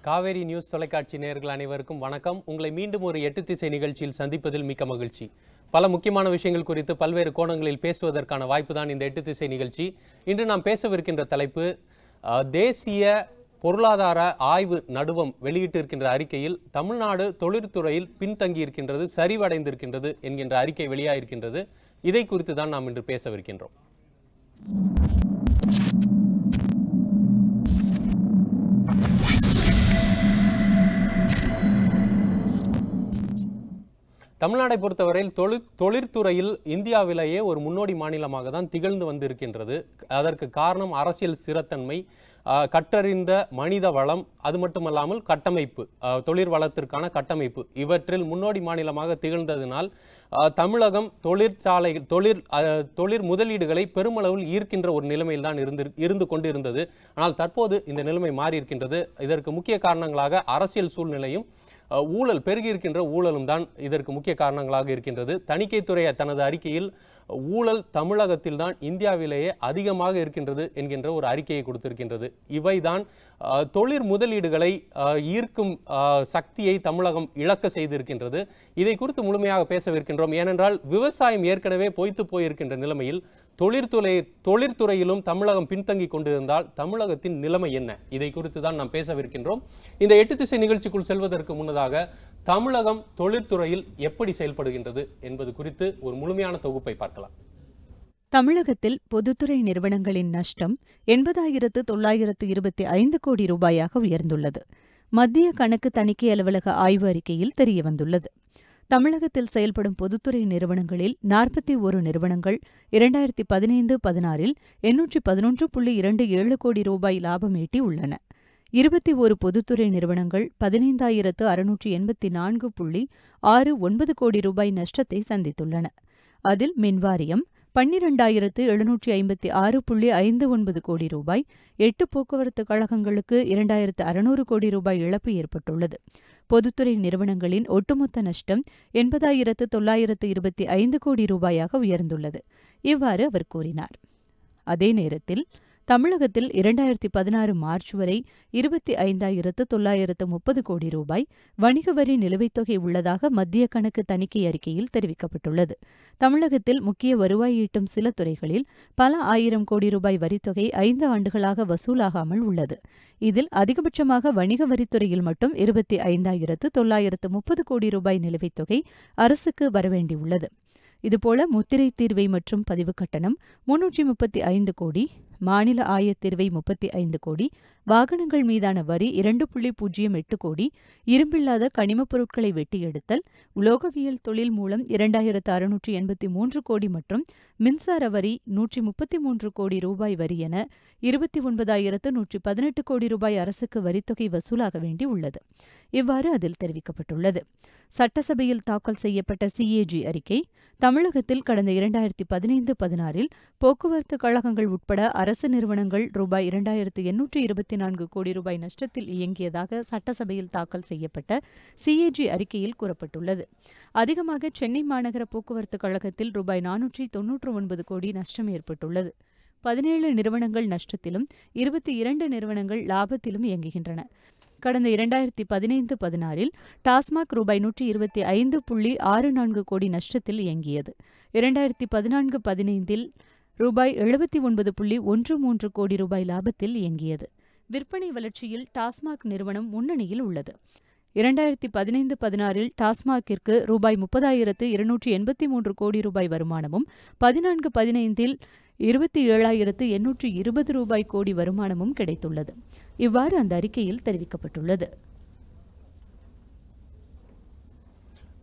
Kaveri news தொலைக்காட்சி நேயர்கள் அனைவருக்கும் வணக்கம். உங்களை மீண்டும் ஒரு 8 திசை நிகழ்ச்சியில் சந்திப்பதில் மிக்க மகிழ்ச்சி. பல முக்கியமான விஷயங்கள் குறித்து பல்வேறு கோணங்களில் பேசுவதற்கான வாய்ப்பு தான் இந்த 8 திசை நிகழ்ச்சி. இன்று நாம் பேசவிருக்கின்ற தலைப்பு தேசிய பொருளாதார ஆய்வு நடுவம் வெளியிட்டிருக்கின்ற அறிக்கையில் தமிழ்நாடு தொழிற்துறையில் பின்தங்கி சரிவடைந்திருக்கின்றது என்கின்ற அறிக்கை வெளியாகிருக்கின்றது. இதை குறித்து தான் நாம் இன்று பேசவிருக்கின்றோம். தமிழ்நாட்டை பொறுத்தவரையில் தொழிற்துறையில் இந்தியாவிலேயே ஒரு முன்னோடி மாநிலமாக தான் திகழ்ந்து வந்திருக்கின்றது. அதற்கு காரணம் அரசியல் ஸ்திரத்தன்மை, கற்றறிந்த மனித வளம், அது மட்டுமல்லாமல் கட்டமைப்பு, தொழில் வளத்திற்கான கட்டமைப்பு, இவற்றில் முன்னோடி மாநிலமாக திகழ்ந்ததினால் தமிழகம் தொழிற் முதலீடுகளை பெருமளவில் ஈர்க்கின்ற ஒரு நிலைமையில் தான் இருந்து கொண்டு இருந்தது. ஆனால் தற்போது இந்த நிலைமை மாறி இருக்கின்றது. இதற்கு முக்கிய காரணங்களாக அரசியல் சூழ்நிலையும் ஊழல் பெருகியிருக்கின்ற ஊழலும் தான் இதற்கு முக்கிய காரணங்களாக இருக்கின்றது. தணிக்கைத்துறை தனது அறிக்கையில் ஊழல் தமிழகத்தில் தான் இந்தியாவிலேயே அதிகமாக இருக்கின்றது என்கின்ற ஒரு அறிக்கையை கொடுத்திருக்கின்றது. இவைதான் தொழிற் முதலீடுகளை ஈர்க்கும் சக்தியை தமிழகம் இழக்க செய்திருக்கின்றது. இதை குறித்து முழுமையாக பேசவிருக்கின்றோம். ஏனென்றால் விவசாயம் ஏற்கனவே பொய்த்து போயிருக்கின்ற நிலைமையில் தொழிற்துறையிலும் தமிழகம் பின்தங்கி கொண்டிருந்தால் தமிழகத்தின் நிலைமை என்ன? இதை குறித்து தான் நாம் பேசவிருக்கின்றோம். இந்த 8 திசை நிகழ்ச்சிக்குள் செல்வதற்கு முன்னதாக தமிழகம் தொழிற்துறையில் எப்படி செயல்படுகின்றது என்பது குறித்து ஒரு முழுமையான தொகுப்பை பார்க்கலாம். தமிழகத்தில் பொதுத்துறை நிறுவனங்களின் நஷ்டம் 80,925 கோடி ரூபாயாக உயர்ந்துள்ளது. மத்திய கணக்கு தணிக்கை அலுவலக ஆய்வு அறிக்கையில் தெரியவந்துள்ளது. தமிழகத்தில் செயல்படும் பொதுத்துறை நிறுவனங்களில் 41 நிறுவனங்கள் 2015-16 811.27 கோடி ரூபாய் லாபம் ஈட்டி உள்ளன. 21 பொதுத்துறை நிறுவனங்கள் 15,684.69 கோடி ரூபாய் நஷ்டத்தை சந்தித்துள்ளன. அதில் மின்வாரியம் 12,756.59 கோடி ரூபாய், 8 போக்குவரத்து கழகங்களுக்கு 2,600 கோடி ரூபாய் இழப்பு ஏற்பட்டுள்ளது. பொதுத்துறை நிறுவனங்களின் ஒட்டுமொத்த நஷ்டம் 80,925 கோடி ரூபாயாக உயர்ந்துள்ளது. இவ்வாறு அவர் கூறினார். அதே நேரத்தில் தமிழகத்தில் 2016 மார்ச் வரை 25,930 கோடி ரூபாய் வணிக வரி நிலுவைத் தொகை உள்ளதாக மத்திய கணக்கு தணிக்கை அறிக்கையில் தெரிவிக்கப்பட்டுள்ளது. தமிழகத்தில் முக்கிய வருவாய் ஈட்டும் சில துறைகளில் பல ஆயிரம் கோடி ரூபாய் வரித்தொகை 5 ஆண்டுகளாக வசூலாகாமல் உள்ளது. இதில் அதிகபட்சமாக வணிக வரித்துறையில் மட்டும் 25,930 கோடி ரூபாய் நிலுவைத் தொகை அரசுக்கு வரவேண்டியுள்ளது. இதுபோல முத்திரை தீர்வை மற்றும் பதிவு கட்டணம் 335 கோடி, மாநில ஆயத்தீர்வை 35 கோடி, வாகனங்கள் மீதான வரி 2.08 கோடி, இரும்பில்லாத கனிமப் பொருட்களை வெட்டி எடுத்தல், உலோகவியல் தொழில் மூலம் 2,683 கோடி மற்றும் மின்சார வரி 133 கோடி ரூபாய் வரி என 29,118 கோடி ரூபாய் அரசுக்கு வரித்தொகை வசூலாக வேண்டி உள்ளது. இவ்வாறு அதில் தெரிவிக்கப்பட்டுள்ளது. சட்டசபையில் தாக்கல் செய்யப்பட்ட CAG அறிக்கை தமிழகத்தில் கடந்த 2015-16 போக்குவரத்து கழகங்கள் உட்பட அரசு நிறுவனங்கள் ரூபாய் 2,824 கோடி ரூபாய் நஷ்டத்தில் இயங்கியதாக சட்டசபையில் தாக்கல் செய்யப்பட்ட CAG அறிக்கையில் கூறப்பட்டுள்ளது. அதிகமாக சென்னை மாநகர போக்குவரத்து கழகத்தில் ரூபாய் 499 கோடி நஷ்டம் ஏற்பட்டுள்ளது. 17 நிறுவனங்கள் நஷ்டத்திலும் 22 நிறுவனங்கள் லாபத்திலும் இயங்குகின்றன. கடந்த 2015-16 டாஸ்மாக் ரூபாய் 125.64 கோடி நஷ்டத்தில் இயங்கியது. 2014-15 ரூபாய் 79.13 கோடி ரூபாய் லாபத்தில் இயங்கியது. விற்பனை வளர்ச்சியில் டாஸ்மாக் நிறுவனம் முன்னணியில் உள்ளது. 2015-16 டாஸ்மாகிற்கு ரூபாய் 30,283 கோடி ரூபாய் வருமானமும் 14-15 27,820 ரூபாய் கோடி வருமானமும் கிடைத்துள்ளது. இவ்வாறு அந்த அறிக்கையில் தெரிவிக்கப்பட்டுள்ளது.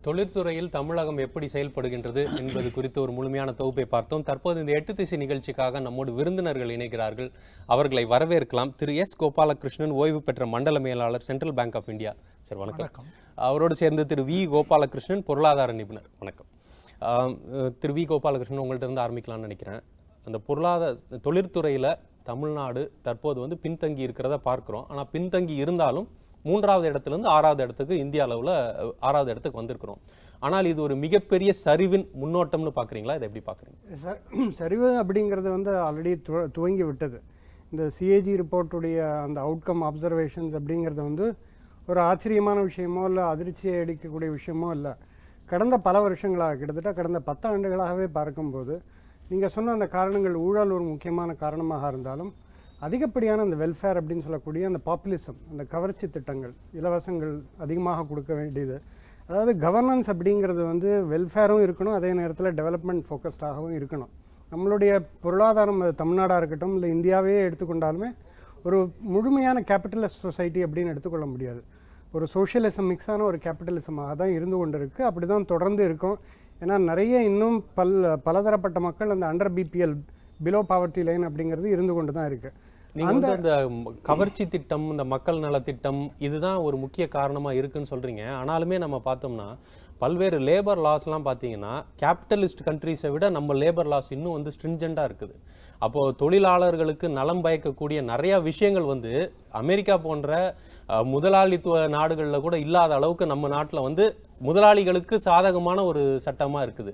தொழிற்துறையில் தமிழகம் எப்படி செயல்படுகின்றது என்பது குறித்து ஒரு முழுமையான தொகுப்பை பார்த்தோம். தற்போது இந்த 8 திசை நிகழ்ச்சிக்காக நம்மோடு விருந்தினர்கள் இணைகிறார்கள். அவர்களை வரவேற்கலாம். திரு S. கோபாலகிருஷ்ணன், ஓய்வு பெற்ற மண்டல மேலாளர், central bank of India. Sir வணக்கம். அவரோடு சேர்ந்து திரு V. கோபாலகிருஷ்ணன், பொருளாதார நிபுணர். வணக்கம். திரு V. கோபாலகிருஷ்ணன், உங்கள்கிட்ட இருந்து ஆரம்பிக்கலாம்னு நினைக்கிறேன். அந்த தொழிற்துறையில் தமிழ்நாடு தற்போது பின்தங்கி இருக்கிறத பார்க்குறோம். ஆனால் பின்தங்கி இருந்தாலும் 3வது இடத்துலேருந்து 6வது இடத்துக்கு இந்திய அளவில் 6வது இடத்துக்கு வந்திருக்கிறோம். ஆனால் இது ஒரு மிகப்பெரிய சரிவின் முன்னோட்டம்னு பார்க்குறீங்களா? இதை எப்படி பார்க்குறீங்க? சரிவு அப்படிங்கிறது ஆல்ரெடி துவங்கி விட்டது. இந்த CAG ரிப்போர்ட்டுடைய அந்த அவுட்கம் அப்சர்வேஷன்ஸ் அப்படிங்கிறத ஒரு ஆச்சரியமான விஷயமோ இல்லை அதிர்ச்சியை அடிக்கக்கூடிய விஷயமோ இல்லை. கடந்த பல வருஷங்களாக, கிட்டத்தட்ட கடந்த 10 ஆண்டுகளாகவே பார்க்கும்போது நீங்கள் சொன்ன அந்த காரணங்கள், ஊழல் ஒரு முக்கியமான காரணமாக இருந்தாலும், அதிகப்படியான அந்த வெல்ஃபேர் அப்படின்னு சொல்லக்கூடிய அந்த பாப்புலிசம், அந்த கவர்ச்சி திட்டங்கள், இலவசங்கள் அதிகமாக கொடுக்க வேண்டியது, அதாவது கவர்னன்ஸ் அப்படிங்கிறது வந்து வெல்ஃபேரும் இருக்கணும், அதே நேரத்தில் டெவலப்மெண்ட் ஃபோக்கஸ்டாகவும் இருக்கணும். நம்மளுடைய பொருளாதாரம், அது தமிழ்நாடாக இருக்கட்டும் இல்லை இந்தியாவே எடுத்துக்கொண்டாலுமே ஒரு முழுமையான கேபிட்டலிஸ்ட் சொசைட்டி அப்படின்னு எடுத்துக்கொள்ள முடியாது. ஒரு சோஷியலிசம் மிக்ஸான ஒரு கேபிட்டலிசமாக தான் இருந்து கொண்டு இருக்குது. அப்படி தான் தொடர்ந்து இருக்கும். ஏன்னா நிறைய இன்னும் பலதரப்பட்ட மக்கள் அந்த under BPL, below poverty line அப்படிங்கிறது இருந்து கொண்டு தான் இருக்குது. நீங்க வந்து அந்த கவர்ச்சி திட்டம், இந்த மக்கள் நல திட்டம், இதுதான் ஒரு முக்கிய காரணமா இருக்குன்னு சொல்றீங்க. ஆனாலுமே நம்ம பார்த்தோம்னா பல்வேறு லேபர் லாஸ்லாம் பார்த்தீங்கன்னா கேபிட்டலிஸ்ட் கண்ட்ரீஸை விட நம்ம லேபர் லாஸ் இன்னும் வந்து ஸ்ட்ரிஞ்சண்டாக இருக்குது. அப்போது தொழிலாளர்களுக்கு நலம் பயக்கக்கூடிய நிறையா விஷயங்கள் வந்து அமெரிக்கா போன்ற முதலாளித்துவ நாடுகளில் கூட இல்லாத அளவுக்கு நம்ம நாட்டில் வந்து முதலாளிகளுக்கு சாதகமான ஒரு சட்டமாக இருக்குது.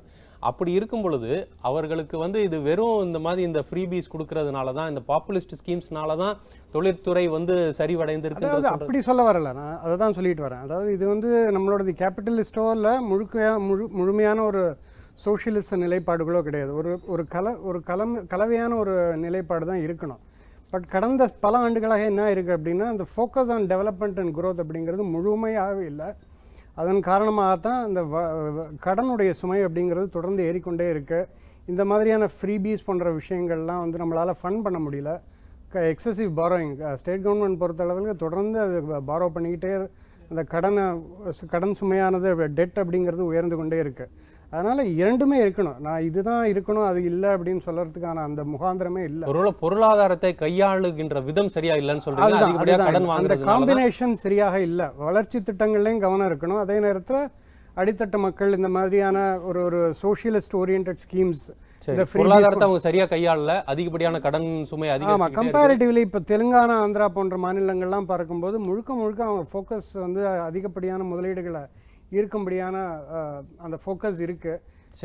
அப்படி இருக்கும் பொழுது அவர்களுக்கு வந்து இது வெறும் இந்த மாதிரி இந்த ஃப்ரீபீஸ் கொடுக்கறதுனால தான், இந்த பாப்புலிஸ்ட் ஸ்கீம்ஸ்னால தான் தொழிற்துறை வந்து சரிவடைந்திருக்கு. அப்படி சொல்ல வரல, நான் அதை தான் சொல்லிட்டு வரேன். அதாவது இது வந்து நம்மளோட கேபிட்டலிஸ்டோ இல்லை முழுமையான ஒரு சோஷியலிஸ்ட் நிலைப்பாடுகளோ கிடையாது. ஒரு கலவையான ஒரு நிலைப்பாடு தான் இருக்கணும். பட் கடந்த பல ஆண்டுகளாக என்ன இருக்குது அப்படின்னா, அந்த focus on development and growth அப்படிங்கிறது முழுமையாகவே இல்லை. அதன் காரணமாகத்தான் அந்த கடனுடைய சுமை அப்படிங்கிறது தொடர்ந்து ஏறிக்கொண்டே இருக்குது. இந்த மாதிரியான ஃப்ரீபீஸ் போன்ற விஷயங்கள்லாம் வந்து நம்மளால் ஃபண்ட் பண்ண முடியல. எக்ஸசிவ் பாரோயிங், ஸ்டேட் கவர்மெண்ட் பொறுத்தளவுக்கு தொடர்ந்து அது பாரோ பண்ணிக்கிட்டே அந்த கடன் சுமையானது, டெட் அப்படிங்கிறது உயர்ந்து கொண்டே இருக்குது. அதனால் இரண்டுமே இருக்கணும். நான் இதுதான் இருக்கணும் அது இல்லை அப்படின்னு சொல்கிறதுக்கான அந்த முகாந்திரமே இல்லை. ஒருவேளை பொருளாதாரத்தை கையாளுகின்ற விதம் சரியா இல்லைன்னு சொல்றீங்க. அந்த காம்பினேஷன் சரியாக இல்லை. வளர்ச்சி திட்டங்கள்லையும் கவனம் இருக்கணும், அதே நேரத்தில் அடித்தட்ட மக்கள் இந்த மாதிரியான ஒரு சோஷியலிஸ்ட் ஓரியன்ட் ஸ்கீம்ஸ், பொருளாதாரத்தை அவங்க சரியா கையாளல, அதிகப்படியான கடன் சுமை அதிகம். கம்பேரிட்டிவ்லி இப்போ தெலுங்கானா, ஆந்திரா போன்ற மாநிலங்கள்லாம் பார்க்கும்போது முழுக்க அவங்க ஃபோக்கஸ் வந்து அதிகப்படியான முதலீடுகளை இருக்கும்படியான அந்த ஃபோக்கஸ் இருக்குது.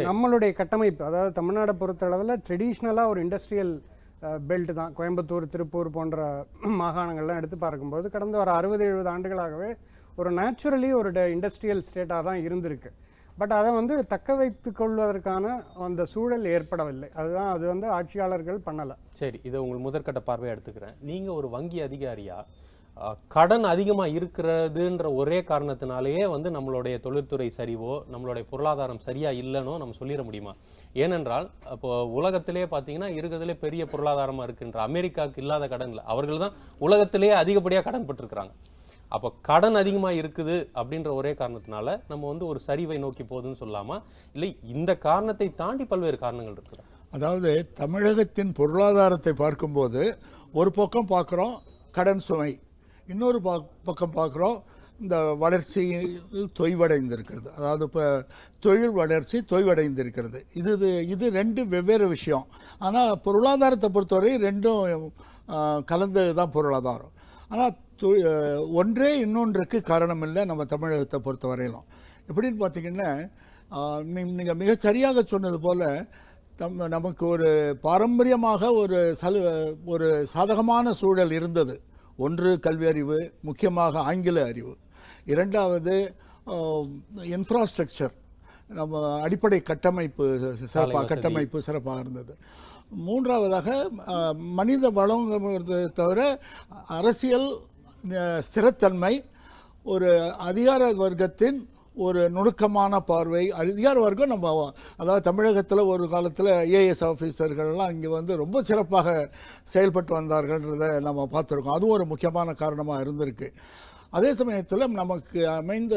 நம்மளுடைய கட்டமைப்பு, அதாவது தமிழ்நாடை பொறுத்தளவில் ட்ரெடிஷ்னலாக ஒரு இண்டஸ்ட்ரியல் பெல்ட் தான். கோயம்புத்தூர், திருப்பூர் போன்ற மாகாணங்கள்லாம் எடுத்து பார்க்கும்போது கடந்த ஒரு 60-70 ஆண்டுகளாகவே ஒரு நேச்சுரலி ஒரு இண்டஸ்ட்ரியல் ஸ்டேட்டாக தான் இருந்திருக்கு. பட் அதை வந்து தக்க வைத்து கொள்வதற்கான அந்த சூழல் ஏற்படவில்லை. அது வந்து ஆட்சியாளர்கள் பண்ணலை. சரி, இதை உங்கள் முதற்கட்ட பார்வையாக எடுத்துக்கிறேன். நீங்கள் ஒரு வங்கி அதிகாரியா, கடன் அதிகமாக இருக்கிறதுன்ற ஒரே காரணத்தினாலேயே வந்து நம்மளுடைய தொழில்துறை சரிவோ நம்மளுடைய பொருளாதாரம் சரியாக இல்லைனோ நம்ம சொல்லிட முடியுமா? ஏனென்றால் இப்போ உலகத்திலே பார்த்தீங்கன்னா இருக்கிறதுலே பெரிய பொருளாதாரமாக இருக்கின்ற அமெரிக்காவுக்கு இல்லாத கடன் இல்லை. அவர்கள் தான் உலகத்திலேயே அதிகப்படியாக கடன் பட்டிருக்கிறாங்க. அப்போ கடன் அதிகமாக இருக்குது அப்படின்ற ஒரே காரணத்தினால நம்ம வந்து ஒரு சரிவை நோக்கி போகுதுன்னு சொல்லாமா, இல்லை இந்த காரணத்தை தாண்டி பல்வேறு காரணங்கள் இருக்குது? அதாவது தமிழகத்தின் பொருளாதாரத்தை பார்க்கும்போது ஒரு பக்கம் பார்க்குறோம் கடன் சுமை, இன்னொரு பக்கம் பார்க்குறோம் இந்த வளர்ச்சி தொய்வடைந்திருக்கிறது. அதாவது இப்போ தொழில் வளர்ச்சி தொய்வடைந்திருக்கிறது. இது ரெண்டு வெவ்வேறு விஷயம். ஆனால் பொருளாதாரத்தை பொறுத்தவரை ரெண்டும் கலந்து தான் பொருளாதாரம். ஆனால் ஒன்றே இன்னொன்றுக்கு காரணம் இல்லை நம்ம தமிழகத்தை பொறுத்த வரையிலும். எப்படின்னு பார்த்தீங்கன்னா, நீங்கள் மிக சரியாக சொன்னது போல் நமக்கு ஒரு பாரம்பரியமாக ஒரு சாதகமான சூழல் இருந்தது. ஒன்று கல்வி அறிவு, முக்கியமாக ஆங்கில அறிவு. இரண்டாவது இன்ஃப்ராஸ்ட்ரக்சர், நம்ம அடிப்படை கட்டமைப்பு சிறப்பாக இருந்தது. மூன்றாவதாக மனித வளங்கிறத தவிர அரசியல் ஸ்திரத்தன்மை, ஒரு அதிகார வர்க்கத்தின் ஒரு நுணுக்கமான பார்வை. அதிகார வர்க்கம் நம்ம, அதாவது தமிழகத்தில் ஒரு காலத்தில் ஏஎஸ் ஆஃபீஸர்கள்லாம் இங்கே வந்து ரொம்ப சிறப்பாக செயல்பட்டு வந்தார்கள்ன்றதை நம்ம பார்த்துருக்கோம். அதுவும் ஒரு முக்கியமான காரணமாக இருந்திருக்கு. அதே சமயத்தில் நமக்கு அமைந்த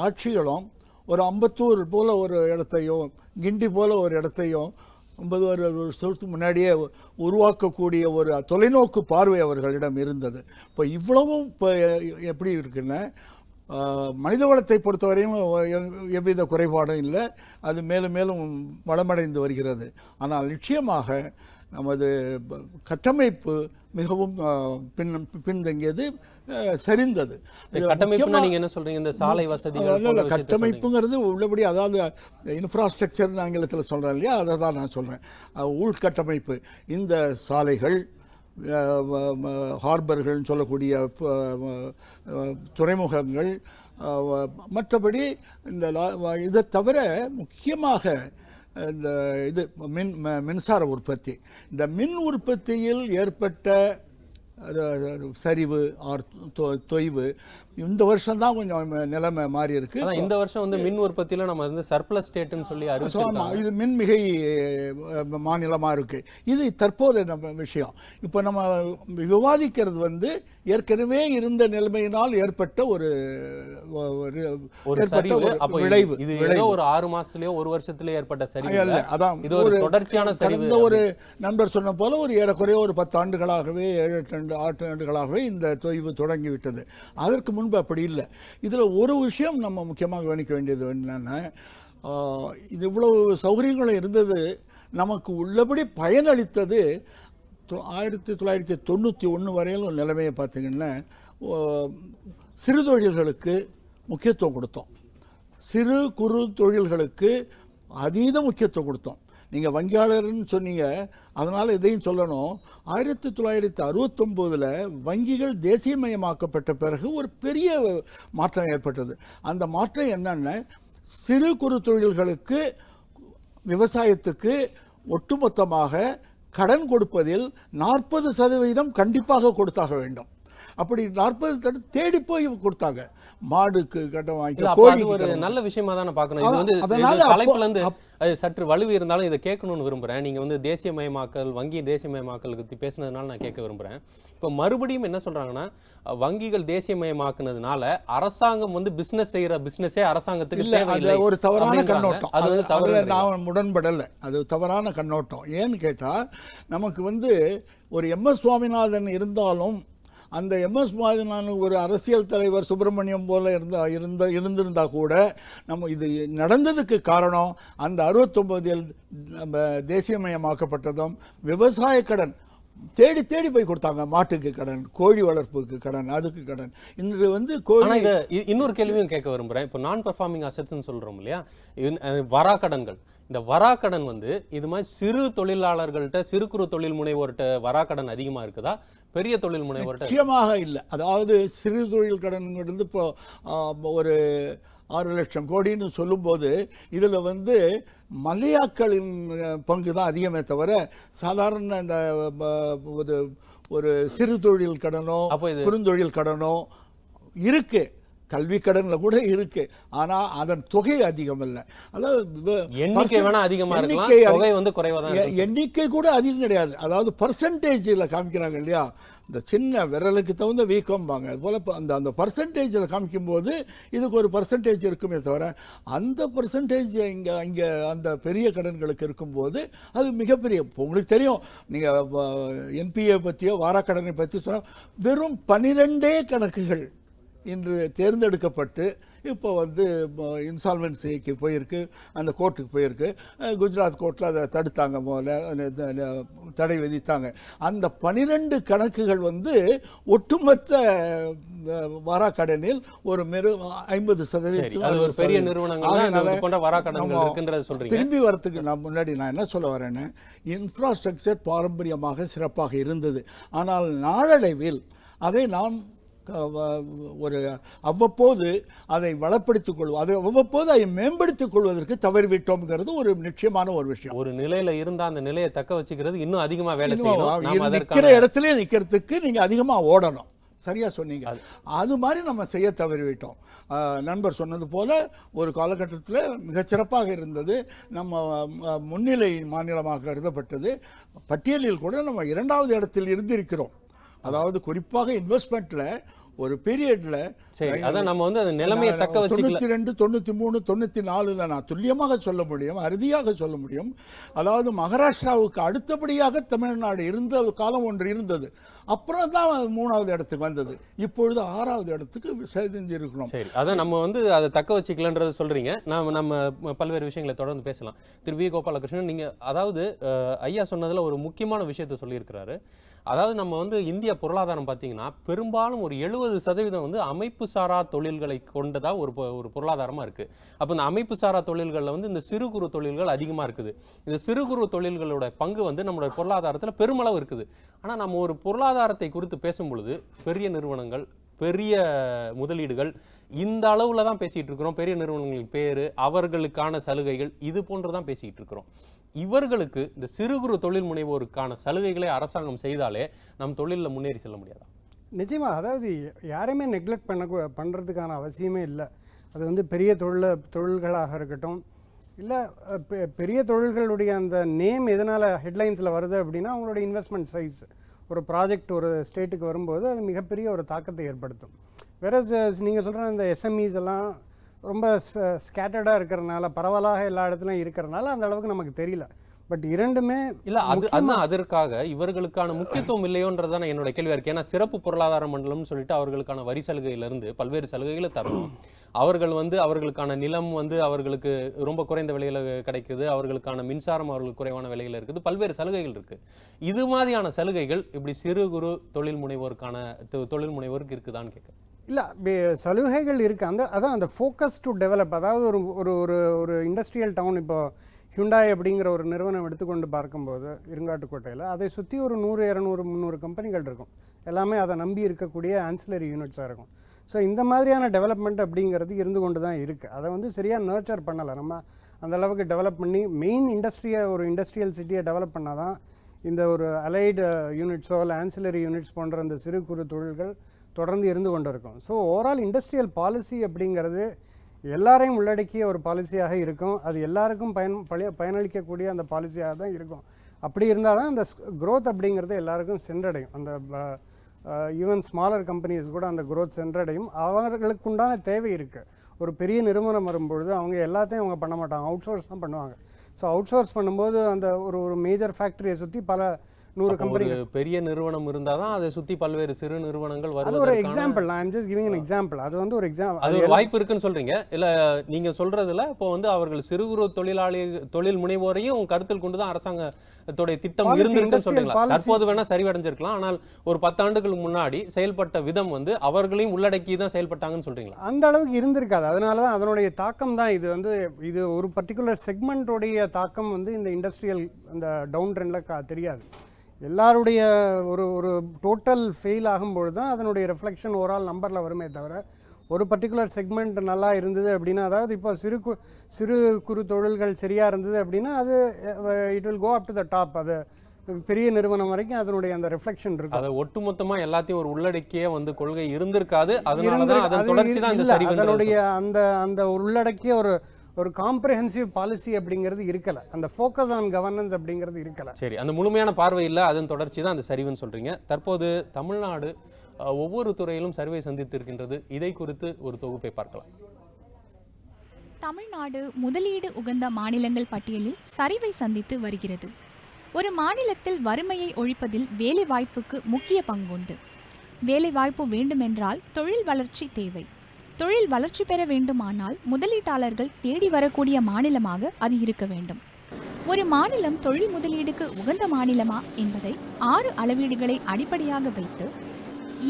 ஆட்சிகளும் ஒரு அம்பத்தூர் போல் ஒரு இடத்தையும் கிண்டி போல் ஒரு இடத்தையும் 50 வருஷத்துக்கு முன்னாடியே உருவாக்கக்கூடிய ஒரு தொலைநோக்கு பார்வை அவர்களிடம் இருந்தது. இப்போ இவ்வளவும் இப்போ எப்படி இருக்குன்னா, மனித வளத்தை பொறுத்தவரையும் எவ்வித குறைபாடும் இல்லை, அது மேலும் மேலும் வளமடைந்து வருகிறது. ஆனால் நிச்சயமாக நமது கட்டமைப்பு மிகவும் பின்தங்கியது, சரிந்தது. கட்டமைப்புங்கிறது உள்ளபடி, அதாவது இன்ஃப்ராஸ்ட்ரக்சர் ஆங்கிலத்தில் சொல்கிறேன் இல்லையா, அதை தான் நான் சொல்கிறேன். உள்கட்டமைப்பு, இந்த சாலைகள், ஹார்பர்கள்னு சொல்லக்கூடிய துறைமுகங்கள், மற்றபடி இந்த இதை தவிர முக்கியமாக இந்த இது மின்சார உற்பத்தி. இந்த மின் உற்பத்தியில் ஏற்பட்ட சரிவு ஆர் தொய்வு இந்த வருஷம் தான் கொஞ்சம் நிலைமை மாறி இருக்கு. இந்த வருஷம் வந்து மின் உற்பத்தியில நம்ம வந்து சர்ப்ளஸ் ஸ்டேட்னு சொல்லி அறிவிச்சிருக்காங்க. இது மின்மிகை மாநிலமாக இருக்கு. இது தற்போதைய நம்ம விஷயம். இப்போ நம்ம விவாதிக்கிறது வந்து ஏற்கனவே இருந்த நிலைமையினால் ஏற்பட்ட ஒரு விளைவு. இது ஏதோ ஒரு 6 மாசத்துலயோ ஒரு வருஷத்துலயோ ஏற்பட்ட சரிவு இல்ல. அதான் இது ஒரு தொடர்ச்சியான சரிவு. கடந்த ஒரு நண்பர் சொன்ன போல ஒரு ஏறக்குறைய ஒரு 10 ஆண்டுகளாகவே 7-8 ஆண்டுகளாகவே இந்த தொய்வு தொடங்கிவிட்டது. அதற்கு முன்பு அப்படி இல்லை. இதில் ஒரு விஷயம் நம்ம முக்கியமாக கவனிக்க வேண்டியது என்னன்னா, இது இவ்வளவு சௌகரியங்களும் இருந்தது, நமக்கு உள்ளபடி பயனளித்தது 1991 வரையிலும் நிலைமையை பார்த்தீங்கன்னா சிறு தொழில்களுக்கு முக்கியத்துவம் கொடுத்தோம். சிறு குறு தொழில்களுக்கு அதீத முக்கியத்துவம் கொடுத்தோம். நீங்கள் வங்கியாளர்னு சொன்னீங்க, அதனால் இதையும் சொல்லணும். 1969 வங்கிகள் தேசியமயமாக்கப்பட்ட பிறகு ஒரு பெரிய மாற்றம் ஏற்பட்டது. அந்த மாற்றம் என்னென்ன, சிறு குறு தொழில்களுக்கு விவசாயத்துக்கு ஒட்டுமொத்தமாக கடன் கொடுப்பதில் 40% கண்டிப்பாக கொடுத்தாக வேண்டும். அப்படி 40 தேடி போய் கொடுத்தாங்க. மாடுக்கு கடன் வாங்கி, கோழி ஒரு நல்ல விஷயமா தான் பார்க்கணும். இது வந்து தலைப்புல இருந்து சற்று வலுவு இருந்தாலும் இதை கேட்கணும்னு விரும்புறேன். நீங்க வந்து தேசியமயமாக்கல், வங்கி தேசியமயமாக்கல் பத்தி பேசுனதுனால நான் கேட்க விரும்புறேன். இப்போ மறுபடியும் என்ன சொல்றாங்கன்னா, வங்கிகள் தேசியமயமாக்குனதுனால அரசாங்கம் வந்து பிசினஸ் செய்யற பிசினஸே அரசாங்கத்துக்கு தேவையில்லை. ஒரு தவறான கண்ணோட்டம். அதுல நான் உடன்படலை. அது தவறான கண்ணோட்டம். ஏன்னு கேட்டா, நமக்கு வந்து ஒரு MS சுவாமிநாதன் இருந்தாலும் அந்த MS சுவாமிநாதன் ஒரு அரசியல் தலைவர் சுப்பிரமணியம் போல இருந்திருந்தா கூட நம்ம இது நடந்ததுக்கு காரணம் அந்த 69 நம்ம தேசியமயமாக்கப்பட்டதும் விவசாய கடன் தேடி தேடி போய் கொடுத்தாங்க. மாட்டுக்கு கடன், கோழி வளர்ப்புக்கு கடன், அதுக்கு கடன். இன்று வந்து இன்னொரு கேள்வியும் கேட்க விரும்புறேன். இப்போ நான் பெர்ஃபார்மிங் அசெட்ஸ்னு சொல்றோம் இல்லையா, வராக்கடன்கள். இந்த வராக்கடன் வந்து இது மாதிரி சிறு தொழிலாளர்கள்ட்ட, சிறு குறு தொழில் முனைவோர்கிட்ட வராக்கடன் அதிகமாக இருக்குதா, பெரிய தொழில் முனைவோர்கிட்ட? நிச்சயமாக இல்லை. அதாவது சிறு தொழில் கடன்ங்கிறது இப்போ ஒரு 6 லட்சம் கோடின்னு சொல்லும்போது இதில் வந்து மலையாக்களின் பங்கு தான் அதிகமே தவிர சாதாரண இந்த ஒரு சிறு தொழில் கடனோ குறுந்தொழில் கடனோ இருக்கு. கல்வி கடன்ல கூட இருக்கு. ஆனா அதன் தொகை அதிகம் இல்லை. அதாவது எண்ணிக்கை கூட அதிகம் கிடையாது. அதாவது பர்சன்டேஜில் காமிக்கிறாங்க இல்லையா, இந்த சின்ன விரலுக்கு தகுந்த வீக்கம்பாங்க. அதுபோல் அந்த பர்சன்டேஜில் காமிக்கும்போது இதுக்கு ஒரு பர்சன்டேஜ் இருக்குமே தவிர அந்த பர்சன்டேஜ் இங்கே அந்த பெரிய கடன்களுக்கு இருக்கும்போது அது மிகப்பெரிய. உங்களுக்கு தெரியும், நீங்கள் NPA பற்றியோ வாராக்கடனை பற்றி சொன்னால் வெறும் 12 கணக்குகள் இன்று தேர்ந்தெடுக்கப்பட்டு இப்போ வந்து இன்சால்வன்சிக்கு போயிருக்கு, அந்த கோர்ட்டுக்கு போயிருக்கு. குஜராத் கோர்ட்டில் அதை தடுத்தாங்க, முதல்ல தடை விதித்தாங்க. அந்த 12 கணக்குகள் வந்து ஒட்டுமொத்த வாராக்கடனில் ஒரு 50% பெரிய நிறுவனங்கள் திரும்பி வரத்துக்கு நான் முன்னாடி நான் என்ன சொல்ல வரேன்னு, இன்ஃப்ராஸ்ட்ரக்சர் பாரம்பரியமாக சிறப்பாக இருந்தது. ஆனால் நாளடைவில் அதை நாம் ஒரு அவ்வப்போது அதை வளப்படுத்திக் கொள்வோம், அதை அவ்வப்போது அதை மேம்படுத்திக் கொள்வதற்கு தவறிவிட்டோம்ங்கிறது ஒரு நிச்சயமான ஒரு விஷயம். ஒரு நிலையில இருந்தா அந்த நிலையை தக்க வச்சுக்கிறது இன்னும் அதிகமா வேலை செய்யணும். நிற்கிற இடத்துல நிற்கிறதுக்கு நீங்க அதிகமா ஓடணும். சரியா சொன்னீங்க. அது மாதிரி நம்ம செய்ய தவறிவிட்டோம். நண்பர் சொன்னது போல ஒரு காலகட்டத்தில் மிகச்சிறப்பாக இருந்தது. நம்ம முன்னிலை மாநிலமாக கருதப்பட்டது. பட்டியலில் கூட நம்ம 2வது இடத்தில் இருந்திருக்கிறோம். அதாவது குறிப்பாக இன்வெஸ்ட்மெண்ட்ல ஒரு பீரியட்ல அதான் நம்ம வந்து அந்த நிலைமையை தக்க வச்சுக்கல. 92, 93, 94 நான் துல்லியமாக சொல்ல முடியும், அறுதியாக சொல்ல முடியும். அதாவது மகாராஷ்டிராவுக்கு அடுத்தபடியாக தமிழ்நாடு இருந்த காலம் ஒன்று இருந்தது. அப்புறம் தான் 3வது இடத்துக்கு வந்தது. இப்பொழுது 6வது இடத்துக்கு செஞ்சிருக்கிறோம். சரி, அதான் நம்ம வந்து அதை தக்க வச்சுக்கலன்றது சொல்றீங்க. நம்ம பல்வேறு விஷயங்களை தொடர்ந்து பேசலாம். திரு வி. கோபாலகிருஷ்ணன், நீங்க அதாவது ஐயா சொன்னதுல ஒரு முக்கியமான விஷயத்தை சொல்லியிருக்கிறாரு. அதாவது நம்ம வந்து இந்திய பொருளாதாரம் பார்த்தீங்கன்னா பெரும்பாலும் ஒரு 70% வந்து அமைப்பு சாரா தொழில்களை கொண்டதா ஒரு பொருளாதாரமா இருக்கு. அப்ப இந்த அமைப்பு சாரா தொழில்கள்ல வந்து இந்த சிறு குறு தொழில்கள் அதிகமா இருக்குது. இந்த சிறு குறு தொழில்களோட பங்கு வந்து நம்மளோட பொருளாதாரத்துல பெருமளவு இருக்குது. ஆனா நம்ம ஒரு பொருளாதாரத்தை குறித்து பேசும் பொழுது பெரிய நிறுவனங்கள், பெரிய முதலீடுகள் இந்த அளவுல தான் பேசிட்டு இருக்கிறோம். பெரிய நிறுவனங்களின் பேரு, அவர்களுக்கான சலுகைகள், இது போன்றுதான் பேசிட்டு இருக்கிறோம். இவர்களுக்கு இந்த சிறு குறு தொழில் முனைவோருக்கான சலுகைகளை அரசாங்கம் செய்தாலே நம் தொழிலில் முன்னேறி செல்ல முடியாதா? நிச்சயமாக. அதாவது யாரையுமே நெக்லெக்ட் பண்ணுறதுக்கான அவசியமே இல்லை. அது வந்து பெரிய தொழில்களாக இருக்கட்டும், இல்லை பெரிய தொழில்களுடைய அந்த நேம் எதனால் ஹெட்லைன்ஸில் வருது அப்படின்னா அவங்களோட இன்வெஸ்ட்மெண்ட் சைஸ். ஒரு ப்ராஜெக்ட் ஒரு ஸ்டேட்டுக்கு வரும்போது அது மிகப்பெரிய ஒரு தாக்கத்தை ஏற்படுத்தும். வேற நீங்கள் சொல்கிற இந்த எஸ்எம்இஸ் எல்லாம் ரொம்ப ஸ்கேட்டர்டாக இருக்கிறனால, பரவலாக எல்லா இடத்துலையும் இருக்கிறனால அந்த அளவுக்கு நமக்கு தெரியல. பட் இரண்டுமே இல்லை, அதுதான் அதற்காக இவர்களுக்கான முக்கியத்துவம் இல்லையோன்றதான என்னோட கேள்வியாக இருக்குது. ஏன்னா சிறப்பு பொருளாதார மண்டலம்னு சொல்லிட்டு அவர்களுக்கான வரி சலுகையிலிருந்து பல்வேறு சலுகைகளை தரணும். அவர்கள் வந்து அவர்களுக்கான நிலம் வந்து அவர்களுக்கு ரொம்ப குறைந்த விலையில் கிடைக்குது, அவர்களுக்கான மின்சாரம் அவர்களுக்கு குறைவான விலையில் இருக்குது, பல்வேறு சலுகைகள் இருக்குது. இது மாதிரியான சலுகைகள் இப்படி சிறு குறு தொழில் முனைவோருக்கு இருக்குதான்னு கேட்க. இல்லை, சலுகைகள் இருக்குது. அதான் அந்த ஃபோக்கஸ் டு டெவலப். அதாவது ஒரு இண்டஸ்ட்ரியல் டவுன், இப்போ ஹியூண்டாய் அப்படிங்கிற ஒரு நிறுவனம் எடுத்துக்கொண்டு பார்க்கும்போது இருங்காட்டுக்கோட்டையில் அதை சுற்றி ஒரு 100, 200, 300 கம்பெனிகள் இருக்கும். எல்லாமே அதை நம்பி இருக்கக்கூடிய ஆன்சிலரி யூனிட்ஸாக இருக்கும். ஸோ இந்த மாதிரியான டெவலப்மெண்ட் அப்படிங்கிறது இருந்து கொண்டு தான் இருக்குது. அதை வந்து சரியாக நர்ச்சர் பண்ணலை. நம்ம அந்த அளவுக்கு டெவலப் பண்ணி மெயின் ஒரு இண்டஸ்ட்ரியல் சிட்டியை டெவலப் பண்ணால் தான் இந்த ஒரு அலைடு யூனிட்ஸோ இல்லை ஆன்சிலரி யூனிட்ஸ் போன்ற அந்த சிறு குறு தொழில்கள் தொடர்ந்து இருந்து கொண்டு இருக்கும். ஸோ ஓவரால் இண்டஸ்ட்ரியல் பாலிசி அப்படிங்கிறது எல்லாரையும் உள்ளடக்கிய ஒரு பாலிசியாக இருக்கும். அது எல்லாருக்கும் பயனளிக்கக்கூடிய அந்த பாலிசியாக தான் இருக்கும். அப்படி இருந்தால் தான் அந்த க்ரோத் அப்படிங்கிறது எல்லாருக்கும் சென்றடையும். அந்த ஈவன் ஸ்மாலர் கம்பெனிஸ் கூட அந்த க்ரோத் சென்றடையும். அவர்களுக்கு உண்டான தேவை இருக்குது. ஒரு பெரிய நிறுவனம் வரும்பொழுது அவங்க எல்லாத்தையும் அவங்க பண்ண மாட்டாங்க, அவுட் சோர்ஸ் தான் பண்ணுவாங்க. ஸோ அவுட் சோர்ஸ் பண்ணும்போது அந்த ஒரு மேஜர் ஃபேக்டரியை சுற்றி பல 100 கம்பெனி, பெரிய நிறுவனம் இருந்தால் தான் அதை சுற்றி பல்வேறு சிறு நிறுவனங்கள் வருது. அது ஒரு எக்ஸாம்பிள். நான் I'm just giving an example. அது வந்து ஒரு எக்ஸாம்பிள். அது ஒரு வாய்ப்பு இருக்குன்னு சொல்றீங்க. இல்ல நீங்க சொல்றதுல இப்போ வந்து அவர்கள் சிறு குறு தொழில் முனைவோரையும் கருத்தில் கொண்டு தான் அரசாங்கத்தோட திட்டம் இருந்திருக்குன்னு சொல்றீங்களா? தற்போது வேணா சரிவடைஞ்சிருக்கலாம், ஆனால் ஒரு 10 ஆண்டுகளுக்கு முன்னாடி செயல்பட்ட விதம் வந்து அவர்களையும் உள்ளடக்கி தான் செயல்பட்டாங்கன்னு சொல்றீங்களா? அந்த அளவுக்கு இருந்திருக்காது. அதனால தான் அதனுடைய தாக்கம் தான் இது ஒரு பர்டிகுலர் செக்மெண்ட்டோடைய தாக்கம் வந்து இந்த இண்டஸ்ட்ரியல் இந்த டவுன் ட்ரெண்டில் தெரியாது. எல்லாருடைய ஒரு டோட்டல் ஃபெயில் ஆகும்பொழுது தான் அதனுடைய ரிஃப்ளெக்ஷன் ஓவரால் நம்பரில் வருமே தவிர, ஒரு பர்டிகுலர் செக்மெண்ட் நல்லா இருந்தது அப்படின்னா, அதாவது இப்போ சிறு குறு தொழில்கள் சரியாக இருந்தது அப்படின்னா அது it will go up to the top. அது பெரிய நிறுவனம் வரைக்கும் அதனுடைய அந்த ரிஃப்ளெக்ஷன் இருக்கு. அது ஒட்டுமொத்தமாக எல்லாத்தையும் ஒரு உள்ளடக்கிய வந்து கொள்கை இருந்திருக்காது. அதனால தான் அதன் தொடர்ச்சி தான் இந்த சரிவு. அதனுடைய அந்த உள்ளடக்கிய ஒரு காம்ப்ரிஹென்சிவ் பாலிசி அப்படிங்கிறது இருக்கல. அந்த ஃபோக்கஸ் ஆன் கவர்னன்ஸ் அப்படிங்கிறது இருக்கல. சரி, அந்த முழுமையான பார்வை இல்லை, அதன் தொடர்ச்சி தான் அந்த சரிவுன்னு சொல்றீங்க. தற்போது தமிழ்நாடு ஒவ்வொரு துறையிலும் சரிவை சந்தித்திருக்கின்றது. இதை குறித்து ஒரு தொகுப்பை பார்க்கலாம். தமிழ்நாடு முதலீடு உகந்த மாநிலங்கள் பட்டியலில் சரிவை சந்தித்து வருகிறது. ஒரு மாநிலத்தில் வறுமையை ஒழிப்பதில் வேலை வாய்ப்புக்கு முக்கிய பங்குண்டு. வேலை வாய்ப்பு வேண்டுமென்றால் தொழில் வளர்ச்சி தேவை. தொழில் வளர்ச்சி பெற வேண்டுமானால் முதலீட்டாளர்கள் தேடி வரக்கூடிய மாநிலமாக அது இருக்க வேண்டும். ஒரு மாநிலம் தொழில் முதலீடுக்கு உகந்த மாநிலமா என்பதை 6 அளவீடுகளை அடிப்படையாக வைத்து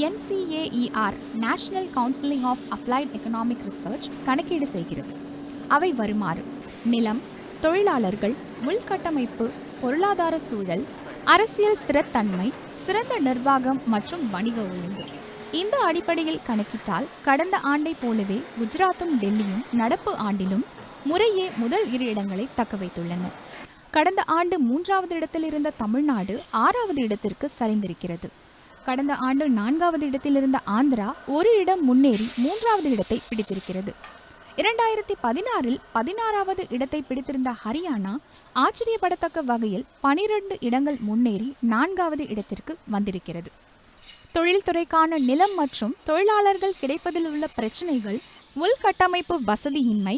NCAER national counselling of applied economic research கணக்கீடு செய்கிறது. அவை வருமாறு: நிலம், தொழிலாளர்கள், உள்கட்டமைப்பு, பொருளாதார சூழல், அரசியல் ஸ்திரத்தன்மை, சிறந்த நிர்வாகம் மற்றும் வணிக ஒழுங்கு. இந்த அடிப்படையில் கணக்கிட்டால் கடந்த ஆண்டை போலவே குஜராத்தும் டெல்லியும் நடப்பு ஆண்டிலும் முறையே முதல் 2 இடங்களை தக்க வைத்துள்ளன. கடந்த ஆண்டு 3வது இடத்தில் இருந்த தமிழ்நாடு 6வது இடத்திற்கு சரிந்திருக்கிறது. கடந்த ஆண்டு 4வது இடத்தில் இருந்த ஆந்திரா ஒரு இடம் முன்னேறி 3வது இடத்தை பிடித்திருக்கிறது. 2016இல் 16வது இடத்தை பிடித்திருந்த ஹரியானா ஆச்சரியப்படத்தக்க வகையில் 12 இடங்கள் முன்னேறி 4வது இடத்திற்கு வந்திருக்கிறது. தொழில்துறைக்கான நிலம் மற்றும் தொழிலாளர்கள் கிடைப்பதில் உள்ள பிரச்சனைகள், உள்கட்டமைப்பு வசதியின்மை,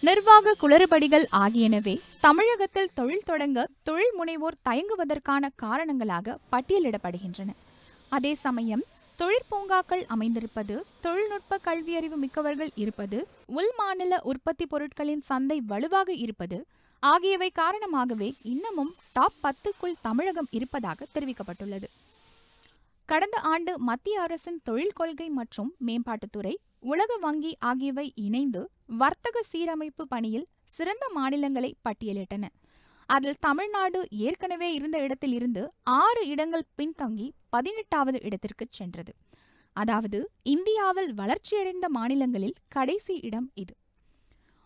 நிர்வாக குளறுபடிகள் ஆகியனவே தமிழகத்தில் தொழில் தொடங்க தொழில் முனைவோர் தயங்குவதற்கான காரணங்களாக பட்டியலிடப்படுகின்றன. அதே சமயம் தொழிற்பூங்காக்கள் அமைந்திருப்பது, தொழில்நுட்ப கல்வியறிவு மிக்கவர்கள் இருப்பது, உள் மாநில உற்பத்தி பொருட்களின் சந்தை வலுவாக இருப்பது ஆகியவை காரணமாகவே இன்னமும் டாப் 10க்குள் தமிழகம் இருப்பதாக தெரிவிக்கப்பட்டுள்ளது. கடந்த ஆண்டு மத்திய அரசின் தொழில் கொள்கை மற்றும் மேம்பாட்டுத்துறை, உலக வங்கி ஆகியவை இணைந்து வர்த்தக சீரமைப்பு பணியில் சிறந்த மாநிலங்களை பட்டியலிட்டன. அதில் தமிழ்நாடு ஏற்கனவே இருந்த இடத்தில் இருந்து 6 இடங்கள் பின்தங்கி 18வது இடத்திற்கு சென்றது. அதாவது இந்தியாவில் வளர்ச்சியடைந்த மாநிலங்களில் கடைசி இடம் இது.